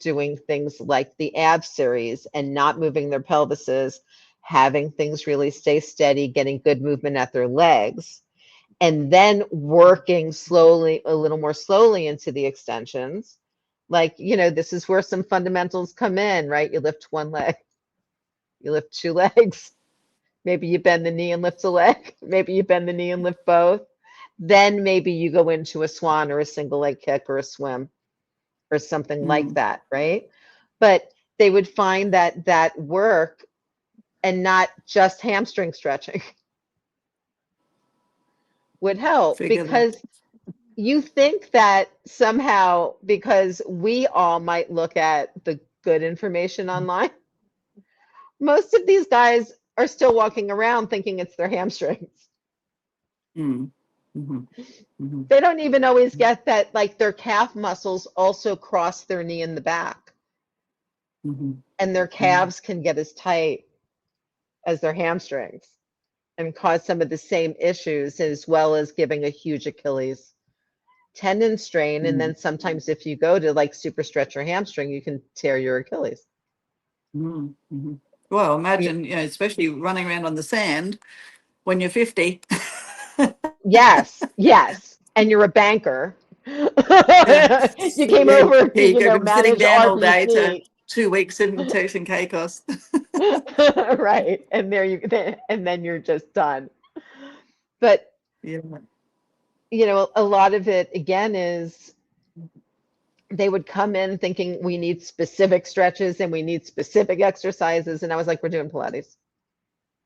doing things like the ab series and not moving their pelvises, having things really stay steady, getting good movement at their legs, and then working slowly, a little more slowly into the extensions. Like, this is where some fundamentals come in, right? You lift one leg, you lift two legs. Maybe you bend the knee and lift a leg. Maybe you bend the knee and lift both. Then maybe you go into a swan or a single leg kick or a swim or something like that, right? But they would find that work, and not just hamstring stretching, would help. Because you think that somehow, because we all might look at the good information online, most of these guys are still walking around thinking it's their hamstrings. They don't even always get that, like, their calf muscles also cross their knee in the back. And their calves can get as tight as their hamstrings and cause some of the same issues, as well as giving a huge Achilles tendon strain. And then sometimes if you go to like super stretch your hamstring, you can tear your Achilles. Well, imagine, especially running around on the sand when you're 50. Yes. And you're a banker. You came over to, you go from sitting down all day to 2 weeks in Turks and Caicos. Right. And then you're just done. But a lot of it, again, is they would come in thinking we need specific stretches and we need specific exercises. And I was like, we're doing Pilates.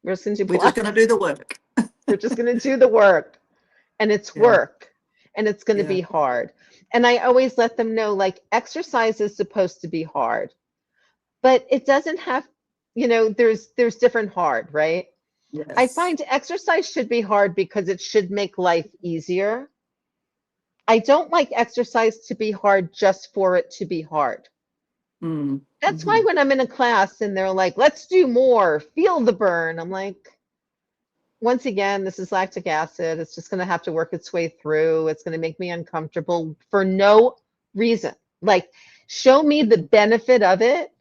We're just going to do Pilates. We're just going to do the work. We're just going to do the work. And it's work. And it's going to be hard. And I always let them know, like, exercise is supposed to be hard. But it doesn't have, there's different hard, right? Yes. I find exercise should be hard because it should make life easier. I don't like exercise to be hard just for it to be hard. That's why when I'm in a class and they're like, let's do more, feel the burn, I'm like, once again, this is lactic acid. It's just going to have to work its way through. It's going to make me uncomfortable for no reason. Like, show me the benefit of it.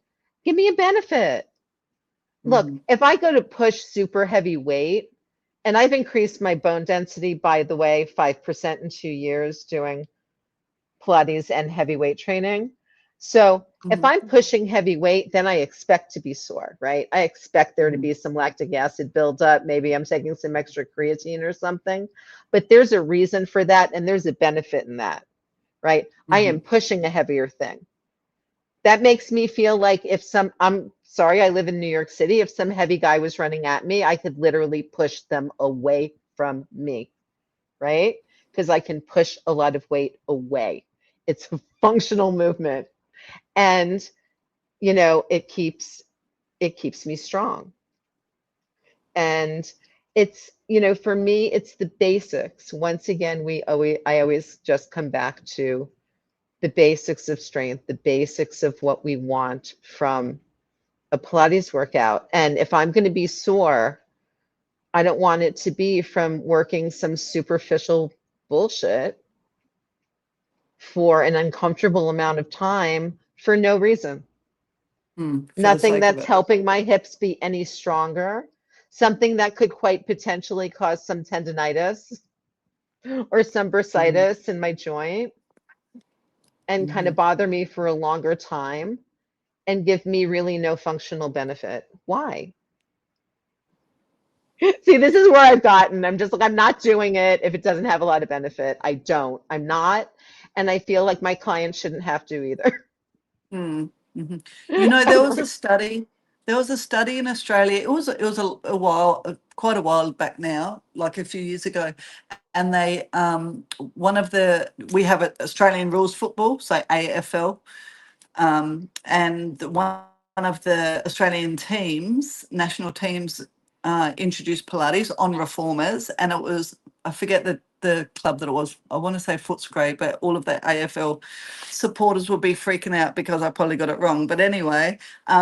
Give me a benefit. Look, if I go to push super heavy weight, and I've increased my bone density, by the way, 5% in 2 years doing Pilates and heavy weight training. So if I'm pushing heavy weight, then I expect to be sore, right? I expect there to be some lactic acid buildup. Maybe I'm taking some extra creatine or something, but there's a reason for that. And there's a benefit in that, right? I am pushing a heavier thing. That makes me feel like if I'm sorry, I live in New York City. If some heavy guy was running at me, I could literally push them away from me, right? Because I can push a lot of weight away. It's a functional movement. And, it keeps me strong. And it's, for me, it's the basics. Once again, I always just come back to the basics of strength, the basics of what we want from a Pilates workout. And if I'm going to be sore, I don't want it to be from working some superficial bullshit for an uncomfortable amount of time for no reason. For the Nothing sake of that's it. helping my hips be any stronger. Something that could quite potentially cause some tendonitis or some bursitis in my joint and kind of bother me for a longer time and give me really no functional benefit. Why? See, this is where I've gotten. I'm just like, I'm not doing it if it doesn't have a lot of benefit. I'm not. And I feel like my clients shouldn't have to either. Mm-hmm. There was a study. There was a study in Australia. It was a while, quite a while back now, like a few years ago, and they we have Australian rules football, so AFL, and one of the Australian teams, national teams, introduced Pilates on reformers, and it was, I forget the club that it was. I want to say Footscray, but all of the AFL supporters will be freaking out because I probably got it wrong. But anyway,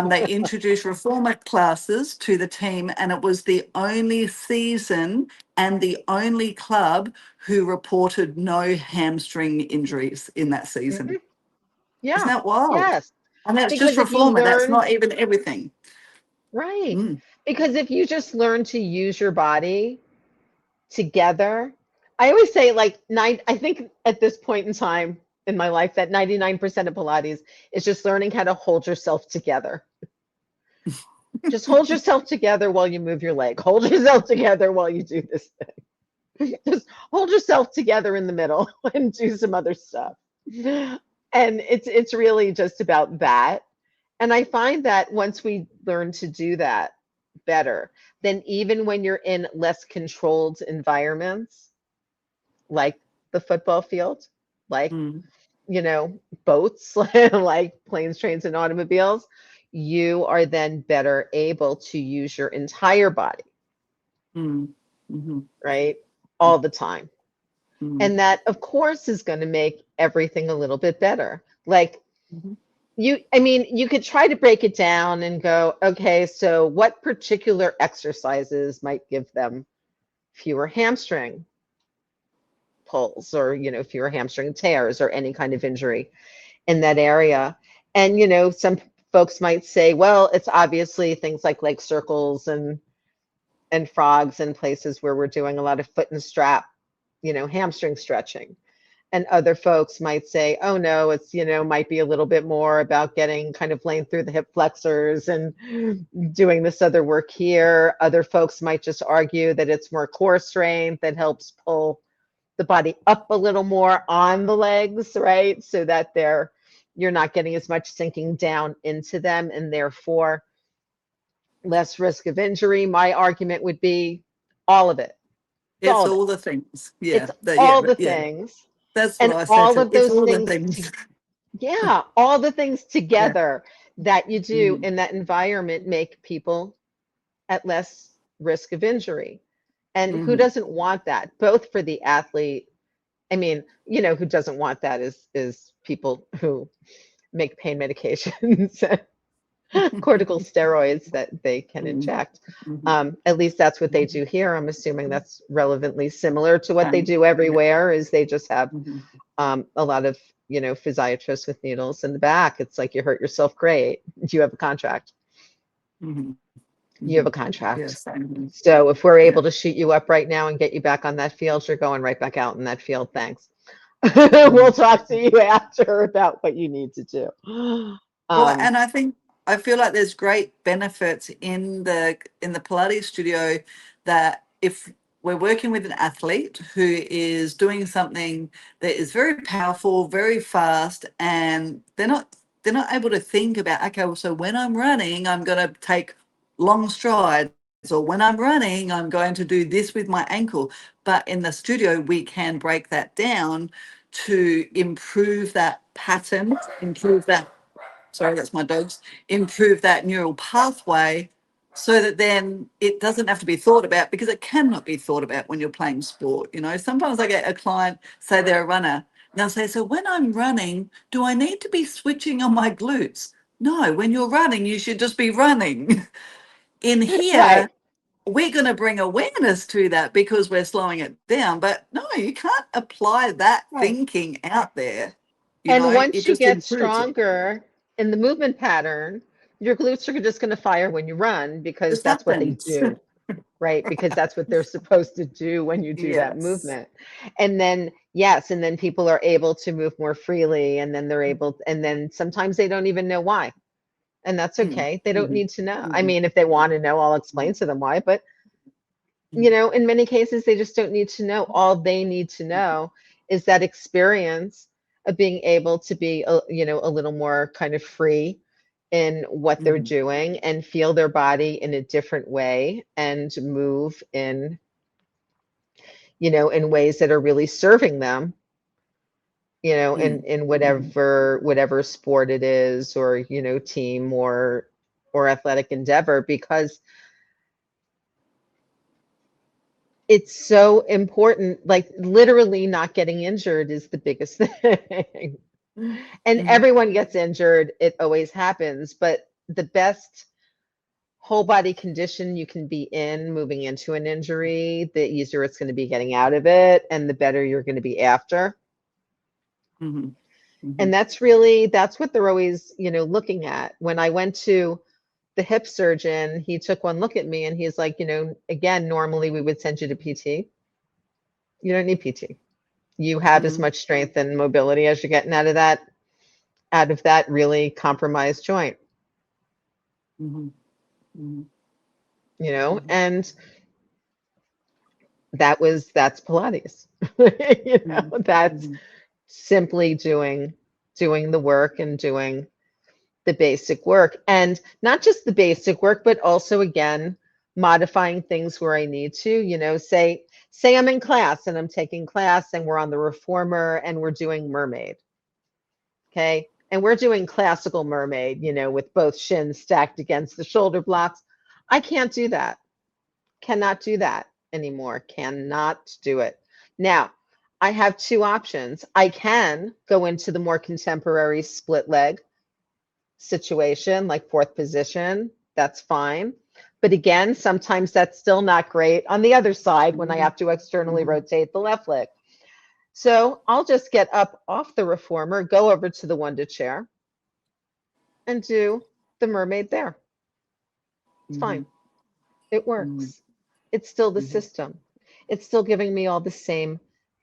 they introduced reformer classes to the team, and it was the only season and the only club who reported no hamstring injuries in that season. Mhm. Isn't Yeah. that wild? Yes. And that's Because just if you reformer. That's learn, not even everything. right. Mm. Because if you just learn to use your body together, I always say I think at this point in time in my life that 99% of Pilates is just learning how to hold yourself together. Just hold yourself together while you move your leg. Hold yourself together while you do this thing. Just hold yourself together in the middle and do some other stuff. And it's really just about that. And I find that once we learn to do that better, then even when you're in less controlled environments, like the football field, like, Mm. boats, like planes, trains, and automobiles, you are then better able to use your entire body, Mm. Mm-hmm. right? All the time. Mm. And that, of course, is going to make everything a little bit better. Like, Mm-hmm. you could try to break it down and go, okay, so what particular exercises might give them fewer hamstring pulls or, fewer hamstring tears or any kind of injury in that area. And, some folks might say, well, it's obviously things like leg circles and frogs and places where we're doing a lot of foot and strap, hamstring stretching. And other folks might say, oh no, it's, might be a little bit more about getting kind of laying through the hip flexors and doing this other work here. Other folks might just argue that it's more core strength that helps pull the body up a little more on the legs, right? So that you're not getting as much sinking down into them and therefore less risk of injury. My argument would be all of it. It's all the things. It's Yeah. all the Yeah. things. That's what And I say all too. of It's those all the things, things. yeah, all the things Yeah. together that you do Mm. in that environment make people at less risk of injury. And who Mm-hmm. doesn't want that? Both for the athlete. I mean, who doesn't want that is people who make pain medications, corticosteroids that they can inject. Mm-hmm. At least that's what they do here. I'm assuming that's relevantly similar to what they Same. do everywhere. Is they just have Mm-hmm. a lot of physiatrists with needles in the back. It's like you hurt yourself, great. You have a contract. Mm-hmm. You have a Yeah, contract. same. So if we're Yeah. able to shoot you up right now and get you back on that field, you're going right back out in that field. Thanks. Mm. We'll talk to you after about what you need to do. Well, and I feel like there's great benefits in the Pilates studio that if we're working with an athlete who is doing something that is very powerful, very fast, and they're not they're not able to think about, okay, well, so when I'm running, I'm going to take long strides, or when I'm running, I'm going to do this with my ankle. But in the studio, we can break that down to improve that pattern, improve that, sorry, that's my dogs, improve that neural pathway, so that then it doesn't have to be thought about, because it cannot be thought about when you're playing sport. You know, sometimes I get a client, say they're a runner, and they'll say, so when I'm running, do I need to be switching on my glutes? No, when you're running, you should just be running. In Right. here, we're going to bring awareness to that because we're slowing it down. But no, you can't apply that Right. thinking out there. You And know, it once you just get improves it. stronger in the movement pattern, your glutes are just going to fire when you run because Just that's what they happens. do, right? Because that's what they're supposed to do when you do that Yes. movement. And then, yes, and then people are able to move more freely, and then they're able, and then sometimes they don't even know why. And that's Mm, okay. They don't mhm, need to know. I mhm, mean, if they want to know, I'll explain to them why, but you mhm, know, in many cases, they just don't need to know. All they need to know is that experience of being able to be, you know, a little more kind of free in what they're mhm, doing and feel their body in a different way and move in, you know, in ways that are really serving them, you know, mm, in mhm, whatever sport it is, or, you know, team or athletic endeavor, because it's so important. Like literally not getting injured is the biggest thing. And mhm, everyone gets injured. It always happens. But the best whole body condition you can be in moving into an injury, the easier it's going to be getting out of it, and the better you're going to be after. mhm, And mhm, that's what they're always, you know, looking at. When I went to the hip surgeon, he took one look at me and he's like, you know, again, normally we would send you to PT. You don't need PT. You have as mhm, much strength and mobility as you're getting out of that really compromised joint, mhm, mhm, you know. mhm, And that's Pilates. You know, mhm, that's mhm, simply doing the work and doing the basic work, and not just the basic work, but also again modifying things where I need to, you know. Say I'm in class and I'm taking class and we're on the reformer and we're doing mermaid. Okay. And we're doing classical mermaid, you know, with both shins stacked against the shoulder blocks. I can't do that. Cannot do that anymore. Cannot do it. Now, I have two options. I can go into the more contemporary split leg situation, like fourth position. That's fine. But again, sometimes that's still not great on the other side when I mhm, have to externally mhm, rotate the left leg. So I'll just get up off the reformer, go over to the Wonder chair, and do the mermaid there. It's fine. mhm, It mhm, works. It's still the mhm, system. It's still giving me all the same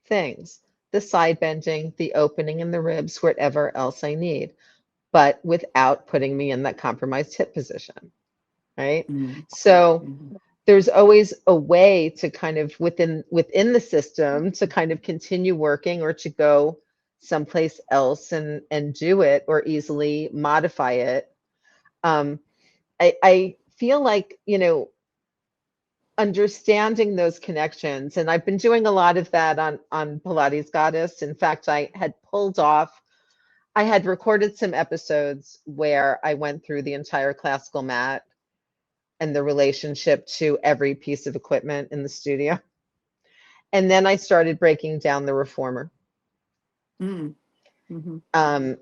things, the side bending, the opening in the ribs, whatever else I need, but without putting me in that compromised hip position, right? mhm, So mhm, there's always a way to kind of within the system to kind of continue working or to go someplace else and do it or easily modify it. Um, I feel like, you know, understanding those connections, and I've been doing a lot of that on Pilates Goddess. In fact, I had recorded some episodes where I went through the entire classical mat and the relationship to every piece of equipment in the studio. And then I started breaking down the reformer, mhm, mhm, um,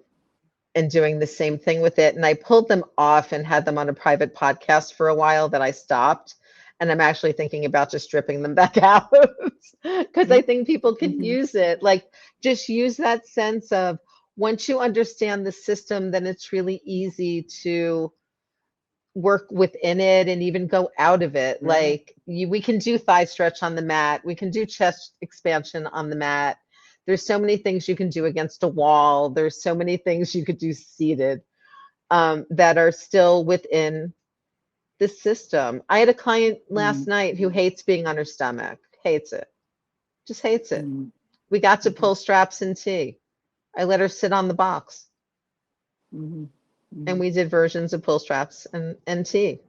and doing the same thing with it. And I pulled them off and had them on a private podcast for a while that I stopped. And I'm actually thinking about just stripping them back out because I think people can mhm, use it. Like, just use that sense of once you understand the system, then it's really easy to work within it and even go out of it. yeah, Like we can do thigh stretch on the mat. We can do chest expansion on the mat. There's so many things you can do against a wall. There's so many things you could do seated, that are still within the system. I had a client last mhm, night who hates being on her stomach, hates it, just hates it. mhm, We got to mhm, pull straps and tea. I let her sit on the box. Mm-hmm. And we did versions of pull straps and tea.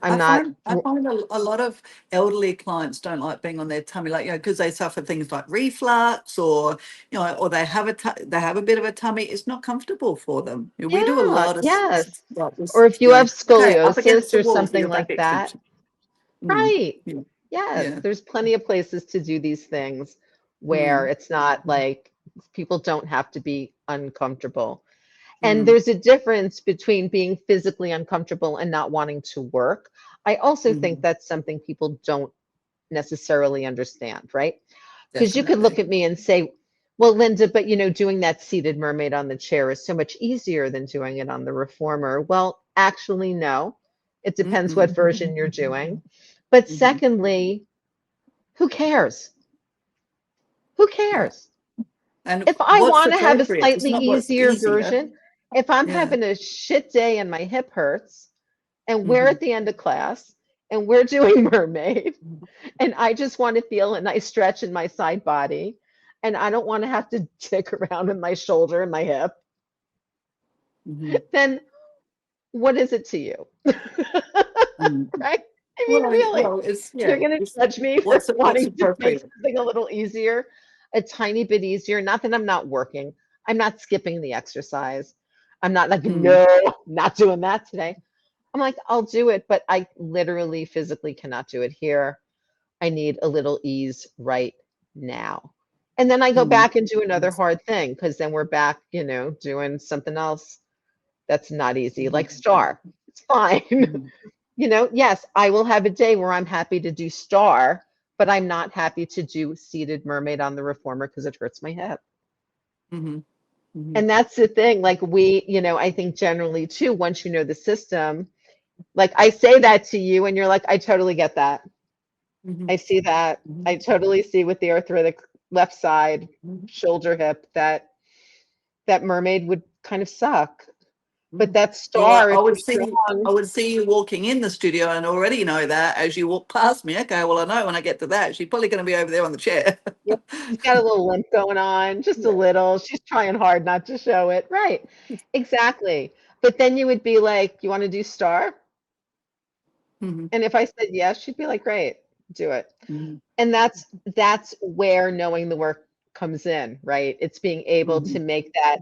I'm I not, find I find a lot of elderly clients don't like being on their tummy, like, because they suffer things like reflux, or or they have they have a bit of a tummy. It's not comfortable for them. We do a yeah, lot of yes. like this, Or if you have okay, up against scoliosis the or wall for something your back like that. extension. Mm, Right. yeah, Yes, yeah. there's plenty of places to do these things where Mm, it's not like people don't have to be uncomfortable. And mm, there's a difference between being physically uncomfortable and not wanting to work. I also think mm, that's something people don't necessarily understand, right? Because you could look definitely. at me and say, well, Lynda, but doing that seated mermaid on the chair is so much easier than doing it on the reformer. Well, actually, no. It depends what Mm-mm, version you're doing. But mm-hmm. secondly, who cares? Who Right. cares? And If I what's want to have a appropriate? It's slightly not what's easier easier. version, if I'm Yeah. having a shit day and my hip hurts, and we're Mm-hmm. at the end of class and we're doing mermaid, and I just want to feel a nice stretch in my side body, and I don't want to have to dick around in my shoulder and my hip, Mm-hmm. then what is it to you? Mm-hmm. Right? I mean, really, It's you're going to it's judge me for what's wanting to make appropriate. something a little easier, a tiny bit easier. Not that I'm not working, I'm not skipping the exercise. I'm not like, Mm, no, not doing that today. I'm like, I'll do it, but I literally physically cannot do it here. I need a little ease right now. And then I go mm, back and do another yes. hard thing because then we're back, doing something else that's not easy, Mhm, like star. It's fine. mhm, Yes, I will have a day where I'm happy to do star, but I'm not happy to do seated mermaid on the reformer because it hurts my hip. mhm, mhm, And that's the thing. Like I think generally too, once you know the system, like I say that to you and you're like, I totally get that. mhm, I see that. mhm, I totally see with the arthritic left side mhm, shoulder hip that mermaid would kind of suck. But mhm. that Well, star, I if you're would see strong, you walking in the studio and already know that as you walk past me. Okay, well, I know when I get to that, she's probably going to be over there on the chair. yep, she's got a little limp going on, just a Yeah. little. She's trying hard not to show it. Right. Exactly. But then you would be like, you want to do star? Mhm, And if I said yes, she'd be like, great, do it. mhm, And that's where knowing the work comes in, right? It's being able to mhm, make that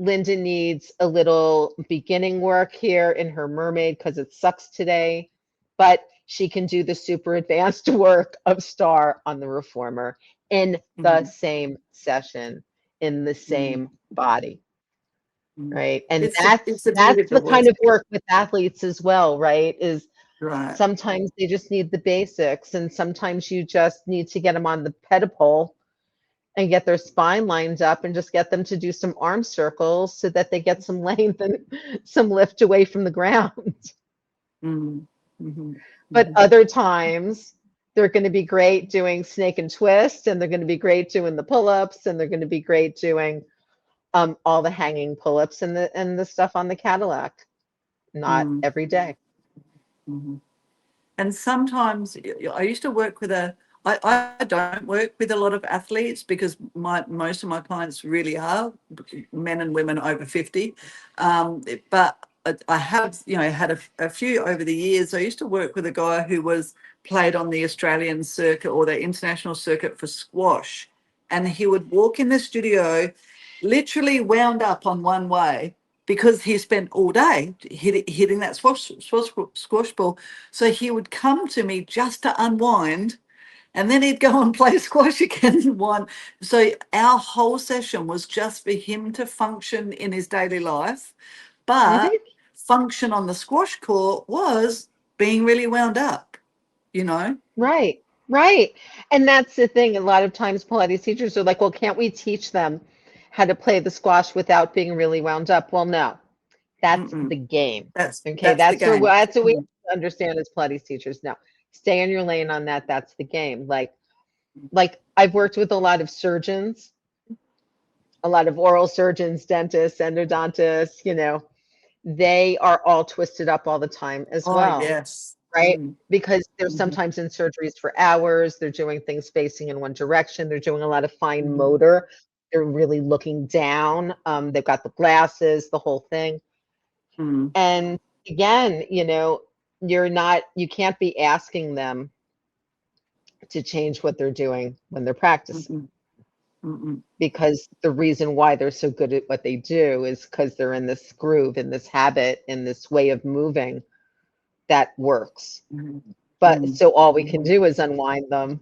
Lynda needs a little beginning work here in her mermaid because it sucks today, but she can do the super advanced work of star on the reformer in the mhm, same session, in the mhm, same body, mhm. right? And It's that's the beauty that's of the the kind work, of work with athletes as well, right? Is right? sometimes they just need the basics, and sometimes you just need to get them on the pedipole and get their spine lined up and just get them to do some arm circles so that they get some length and some lift away from the ground. Mhm, mhm, But mhm, other times, they're going to be great doing snake and twist, and they're going to be great doing the pull-ups, and they're going to be great doing all the hanging pull-ups and the stuff on the Cadillac. Not mhm, every day. mhm. And sometimes I used to work with I don't work with a lot of athletes because most of my clients really are men and women over 50. But I have, had a few over the years. I used to work with a guy who was played on the Australian circuit or the international circuit for squash. And he would walk in the studio literally wound up on one way because he spent all day hitting that squash ball. So he would come to me just to unwind, and then he'd go and play squash again and one. So our whole session was just for him to function in his daily life, but Hmm. function on the squash court was being really wound up, you know? Right, right. And that's the thing. A lot of times Pilates teachers are like, well, can't we teach them how to play the squash without being really wound up? Well, no, that's the Mm-mm. game. Okay, That's the game. that's what we understand as Pilates teachers. No, stay in your lane on that. That's the game. Like I've worked with a lot of surgeons, a lot of oral surgeons, dentists, endodontists, they are all twisted up all the time as Oh, well, yes. right? Mm-hmm. Because they're Mm-hmm. sometimes in surgeries for hours, they're doing things facing in one direction, they're doing a lot of fine Mm-hmm. motor they're really looking down. They've got the glasses, the whole thing. Mm. And again, you can't be asking them to change what they're doing when they're practicing. Mm-mm. Because the reason why they're so good at what they do is because they're in this groove, in this habit, in this way of moving that works. Mm. But Mm. so all we can do is unwind them,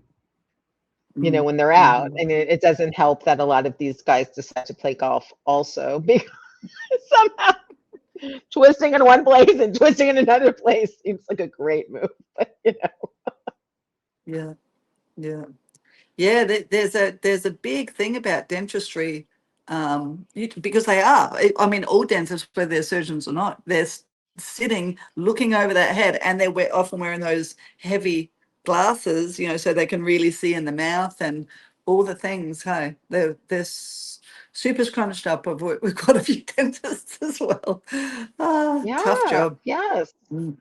Mm. when they're out. I mean, it doesn't help that a lot of these guys decide to play golf also because somehow twisting in one place and twisting in another place seems like a great move. But Yeah, yeah. Yeah, there's a big thing about dentistry, because they are. I mean, all dentists, whether they're surgeons or not, they're sitting, looking over that head, and they're often wearing those heavy glasses, so they can really see in the mouth and all the things. Hey, super scrunched up. I've worked with quite a few dentists as well. Tough yeah, job. yes, Mm,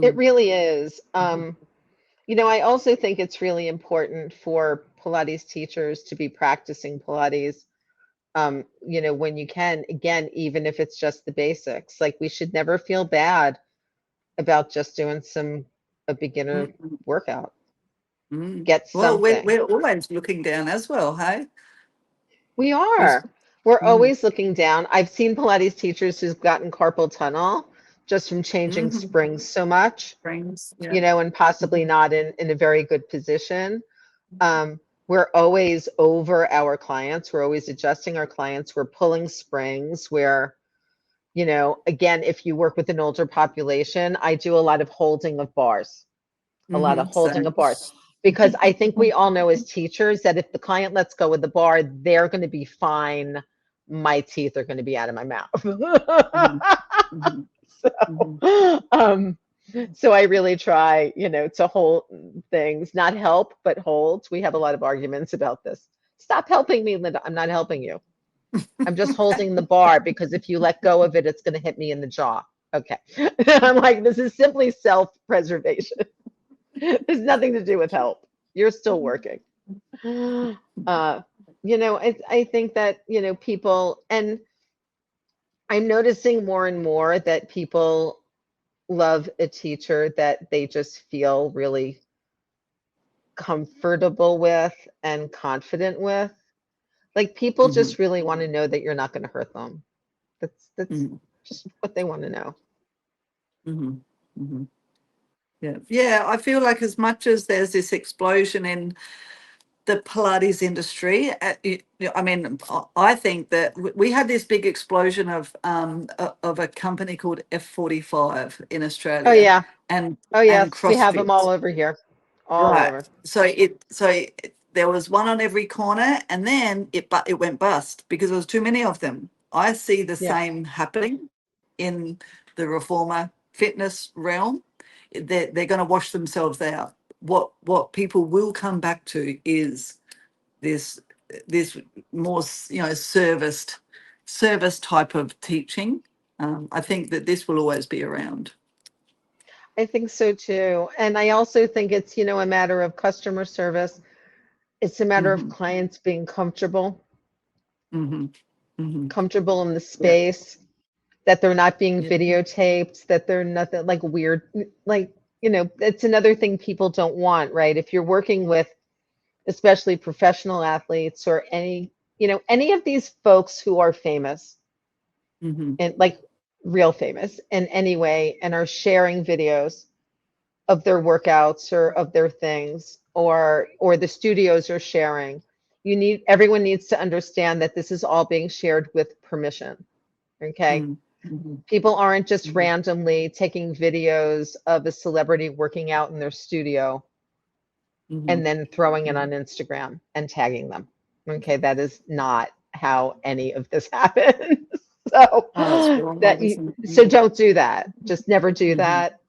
it mm, really is. I also think it's really important for Pilates teachers to be practicing Pilates, when you can, again, even if it's just the basics. Like we should never feel bad about just doing a beginner mm, workout. mm. Get Well, we're something. we're always looking down as well. Hey. We Yes. are. We're Mm, always looking down. I've seen Pilates teachers who've gotten carpal tunnel just from changing mhm. springs so much, Brains, yeah. and possibly Mhm, not in a very good position. We're always over our clients. We're always adjusting our clients. We're pulling springs where, again, if you work with an older population, I do a lot of holding of bars, a lot of holding same. of bars. Because I think we all know as teachers that if the client lets go of the bar, they're going to be fine. My teeth are going to be out of my mouth. Mhm, mhm, mhm, um, so I really try, to hold things, not help, but hold. We have a lot of arguments about this. Stop helping me, Lynda. I'm not helping you. I'm just holding the bar because if you let go of it, it's going to hit me in the jaw. Okay. I'm like, this is simply self-preservation. There's nothing to do with help. You're still working. I think that, people, and I'm noticing more and more that people love a teacher that they just feel really comfortable with and confident with. Like people mhm, just really want to know that you're not going to hurt them. That's mhm, just what they want to know. mhm, mhm. Yeah. Yeah, I feel like as much as there's this explosion in the Pilates industry, I mean, I think that we had this big explosion of a company called F45 in Oh Australia yeah. and Oh and yes, we have them all CrossFit. over here. All Right. over. There was one on every corner, and then it went bust because there was too many of them. I see the Yeah. same happening in the reformer fitness realm. They're going to wash themselves out. What people will come back to is this this more service type of teaching. I think that this will always be around. I think so too. And I also think it's, a matter of customer service. It's a matter of Hmm. clients being Hmm. Hmm. comfortable in the Yeah. space, that they're not being Yeah. videotaped, that they're nothing like weird, like, it's another thing people don't want, right? If you're working with especially professional athletes or any of these folks who are famous Hmm. and like real famous in any way and are sharing videos of their workouts or of their things or the studios are sharing, everyone needs to understand that this is all being shared with permission. Okay. Hmm. People aren't just Hmm. randomly taking videos of a celebrity working out in their studio Hmm. and then throwing it on Instagram and tagging them. Okay, that is not how any of this happens. So Oh, it's wrong, isn't so it? don't do that. Just never do Hmm. that.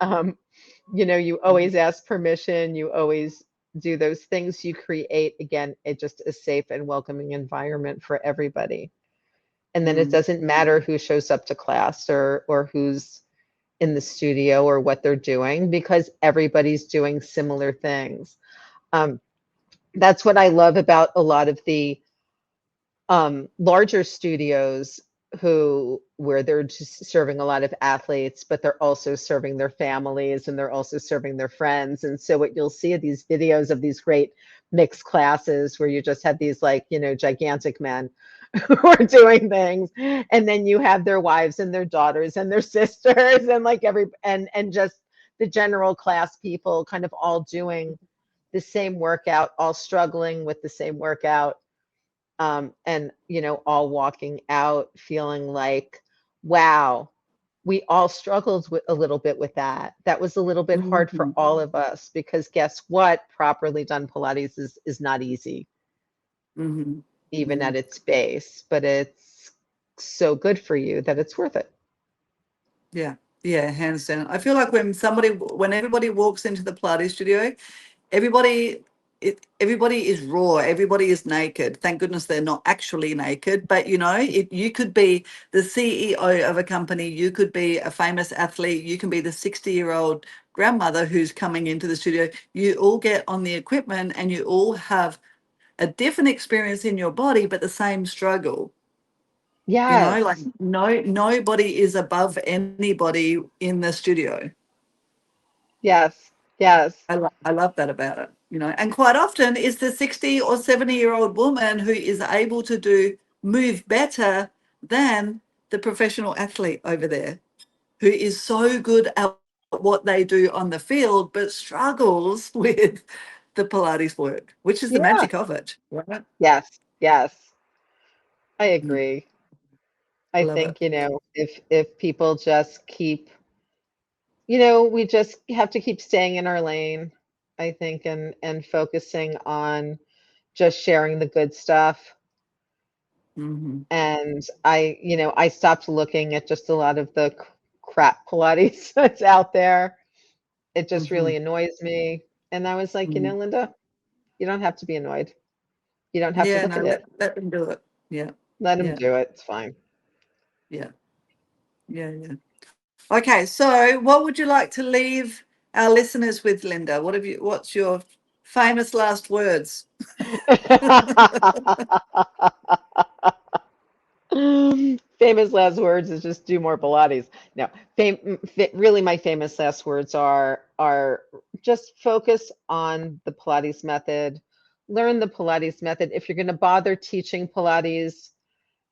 You always ask permission. You always do those things. You create again just a safe and welcoming environment for everybody. And then it Hmm. doesn't matter who shows up to class or who's in the studio or what they're doing because everybody's doing similar things. That's what I love about a lot of the Larger studios where they're just serving a lot of athletes, but they're also serving their families and they're also serving their friends. And so what you'll see are these videos of these great mixed classes where you just have these like, gigantic men who are doing things. And then you have their wives and their daughters and their sisters and like and just the general class people kind of all doing the same workout, all struggling with the same workout. And all walking out feeling like, wow, we all struggled with a little bit with that. That was a little bit hard for all of us because guess what? Properly done Pilates is not easy, even at its base, but it's so good for you that it's worth it. Yeah, hands down. I feel like when everybody walks into the Pilates studio, everybody is raw, everybody is naked. Thank goodness they're not actually naked, but you could be the CEO of a company, you could be a famous athlete, you can be the 60-year-old grandmother who's coming into the studio. You all get on the equipment and you all have a different experience in your body but the same struggle. Yes. Like nobody is above anybody in the studio. Yes. I love that about it, and quite often it's the 60 or 70-year-old woman who is able to move better than the professional athlete over there, who is so good at what they do on the field, but struggles with the Pilates work, which is the Yeah. magic of it, right? Yes. I Mm, agree. I love it. think, if people just keep, we just have to keep staying in our lane, I think, and focusing on just sharing the good stuff. Mm-hmm. And I stopped looking at just a lot of the crap Pilates that's out there. It just Mm-hmm. really annoys me. And I was like, Mm-hmm. Lynda, you don't have to be annoyed. You don't have to Yeah, look no, at it. let them do it. Yeah, Let them yeah, do it. It's fine. yeah, yeah. Okay, so what would you like to leave our listeners with, Lynda? What's your famous last words? Famous last words is just do more Pilates. No, really, my famous last words are just focus on the Pilates method. Learn the Pilates method. If you're going to bother teaching Pilates,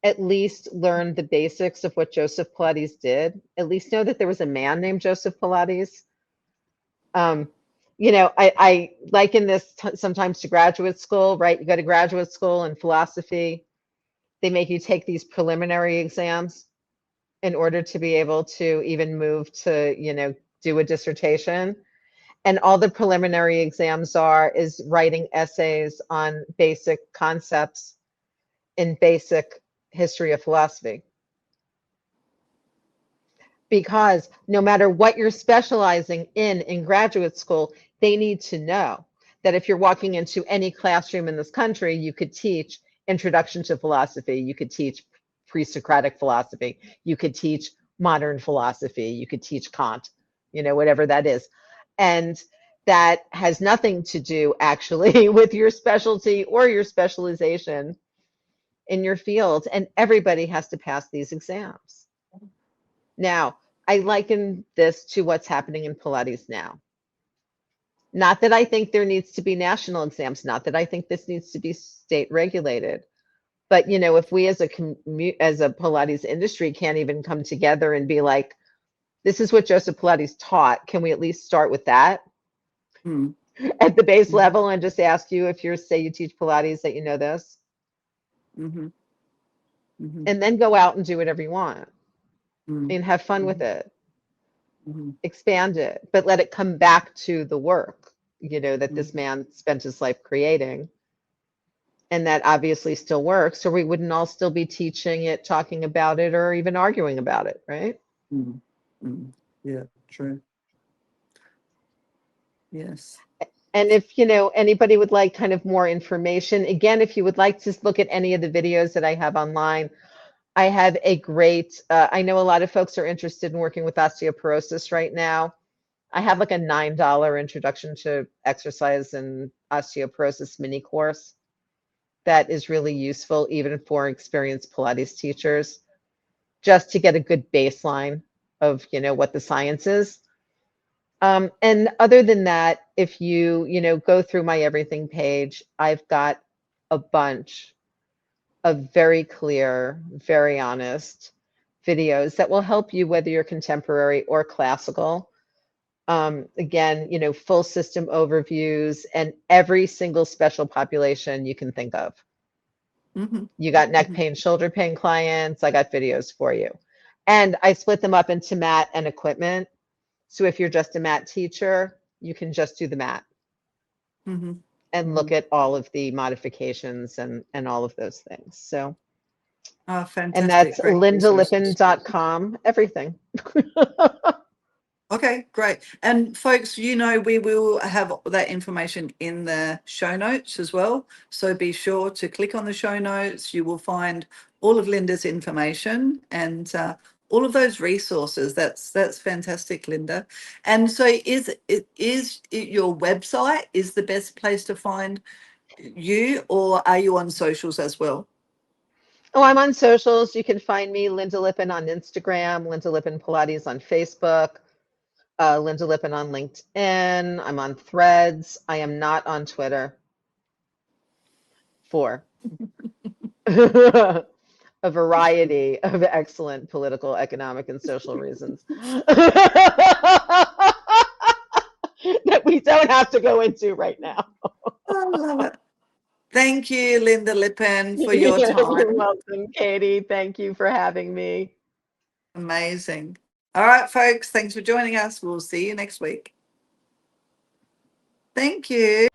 at least learn the basics of what Joseph Pilates did. At least know that there was a man named Joseph Pilates. Um, I liken this sometimes to graduate school, right? You go to graduate school in philosophy, they make you take these preliminary exams in order to be able to even move to, do a dissertation. And all the preliminary exams is writing essays on basic concepts in basic history of philosophy. Because no matter what you're specializing in graduate school, they need to know that if you're walking into any classroom in this country, you could teach introduction to philosophy, you could teach pre-Socratic philosophy, you could teach modern philosophy, you could teach Kant, whatever that is. And that has nothing to do actually with your specialty or your specialization in your field. And everybody has to pass these exams. Now, I liken this to what's happening in Pilates now. Not that I think there needs to be national exams, not that I think this needs to be state regulated, but if we as a Pilates industry can't even come together and be like, this is what Joseph Pilates taught, can we at least start with that Mm, at the base mm, level and just ask you if say you teach Pilates that you know this, mhm, mhm, and then go out and do whatever you want mm, and have fun with mhm, it. mhm, Expand it, but let it come back to the work, that mm. this man spent his life creating. And that obviously still works, or we wouldn't all still be teaching it, talking about it, or even arguing about it, right? Mm, mm. Yeah, true. Yes. And if, anybody would like kind of more information, again, if you would like to look at any of the videos that I have online, I have a great, I know a lot of folks are interested in working with osteoporosis right now. I have like a $9 introduction to exercise and osteoporosis mini course. that is really useful even for experienced Pilates teachers, just to get a good baseline of, what the science is. And other than that, if you, go through my everything page, I've got a bunch of very clear, very honest videos that will help you whether you're contemporary or classical. Again, full system overviews and every single special population you can think of. Mhm. You got neck pain, shoulder pain clients, I got videos for you. And I split them up into mat and equipment. So if you're just a mat teacher, you can just do the mat Mhm. and look at all of the modifications and all of those things. So, Oh, fantastic. and that's Great resources. lindalippin.com, everything. Okay, great. And folks, we will have that information in the show notes as well. So be sure to click on the show notes. You will find all of Lynda's information and all of those resources. That's fantastic, Lynda. And so is your website is the best place to find you, or are you on socials as well? Oh, I'm on socials. You can find me, Lynda Lippin, on Instagram, Lynda Lippin Pilates on Facebook, Lynda Lippin on LinkedIn. I'm on Threads. I am not on Twitter. 4. A variety of excellent political, economic, and social reasons that we don't have to go into right now. I love it. Thank you, Lynda Lippin, for your time. You're welcome, Katie. Thank you for having me. Amazing. All right, folks, thanks for joining us. We'll see you next week. Thank you.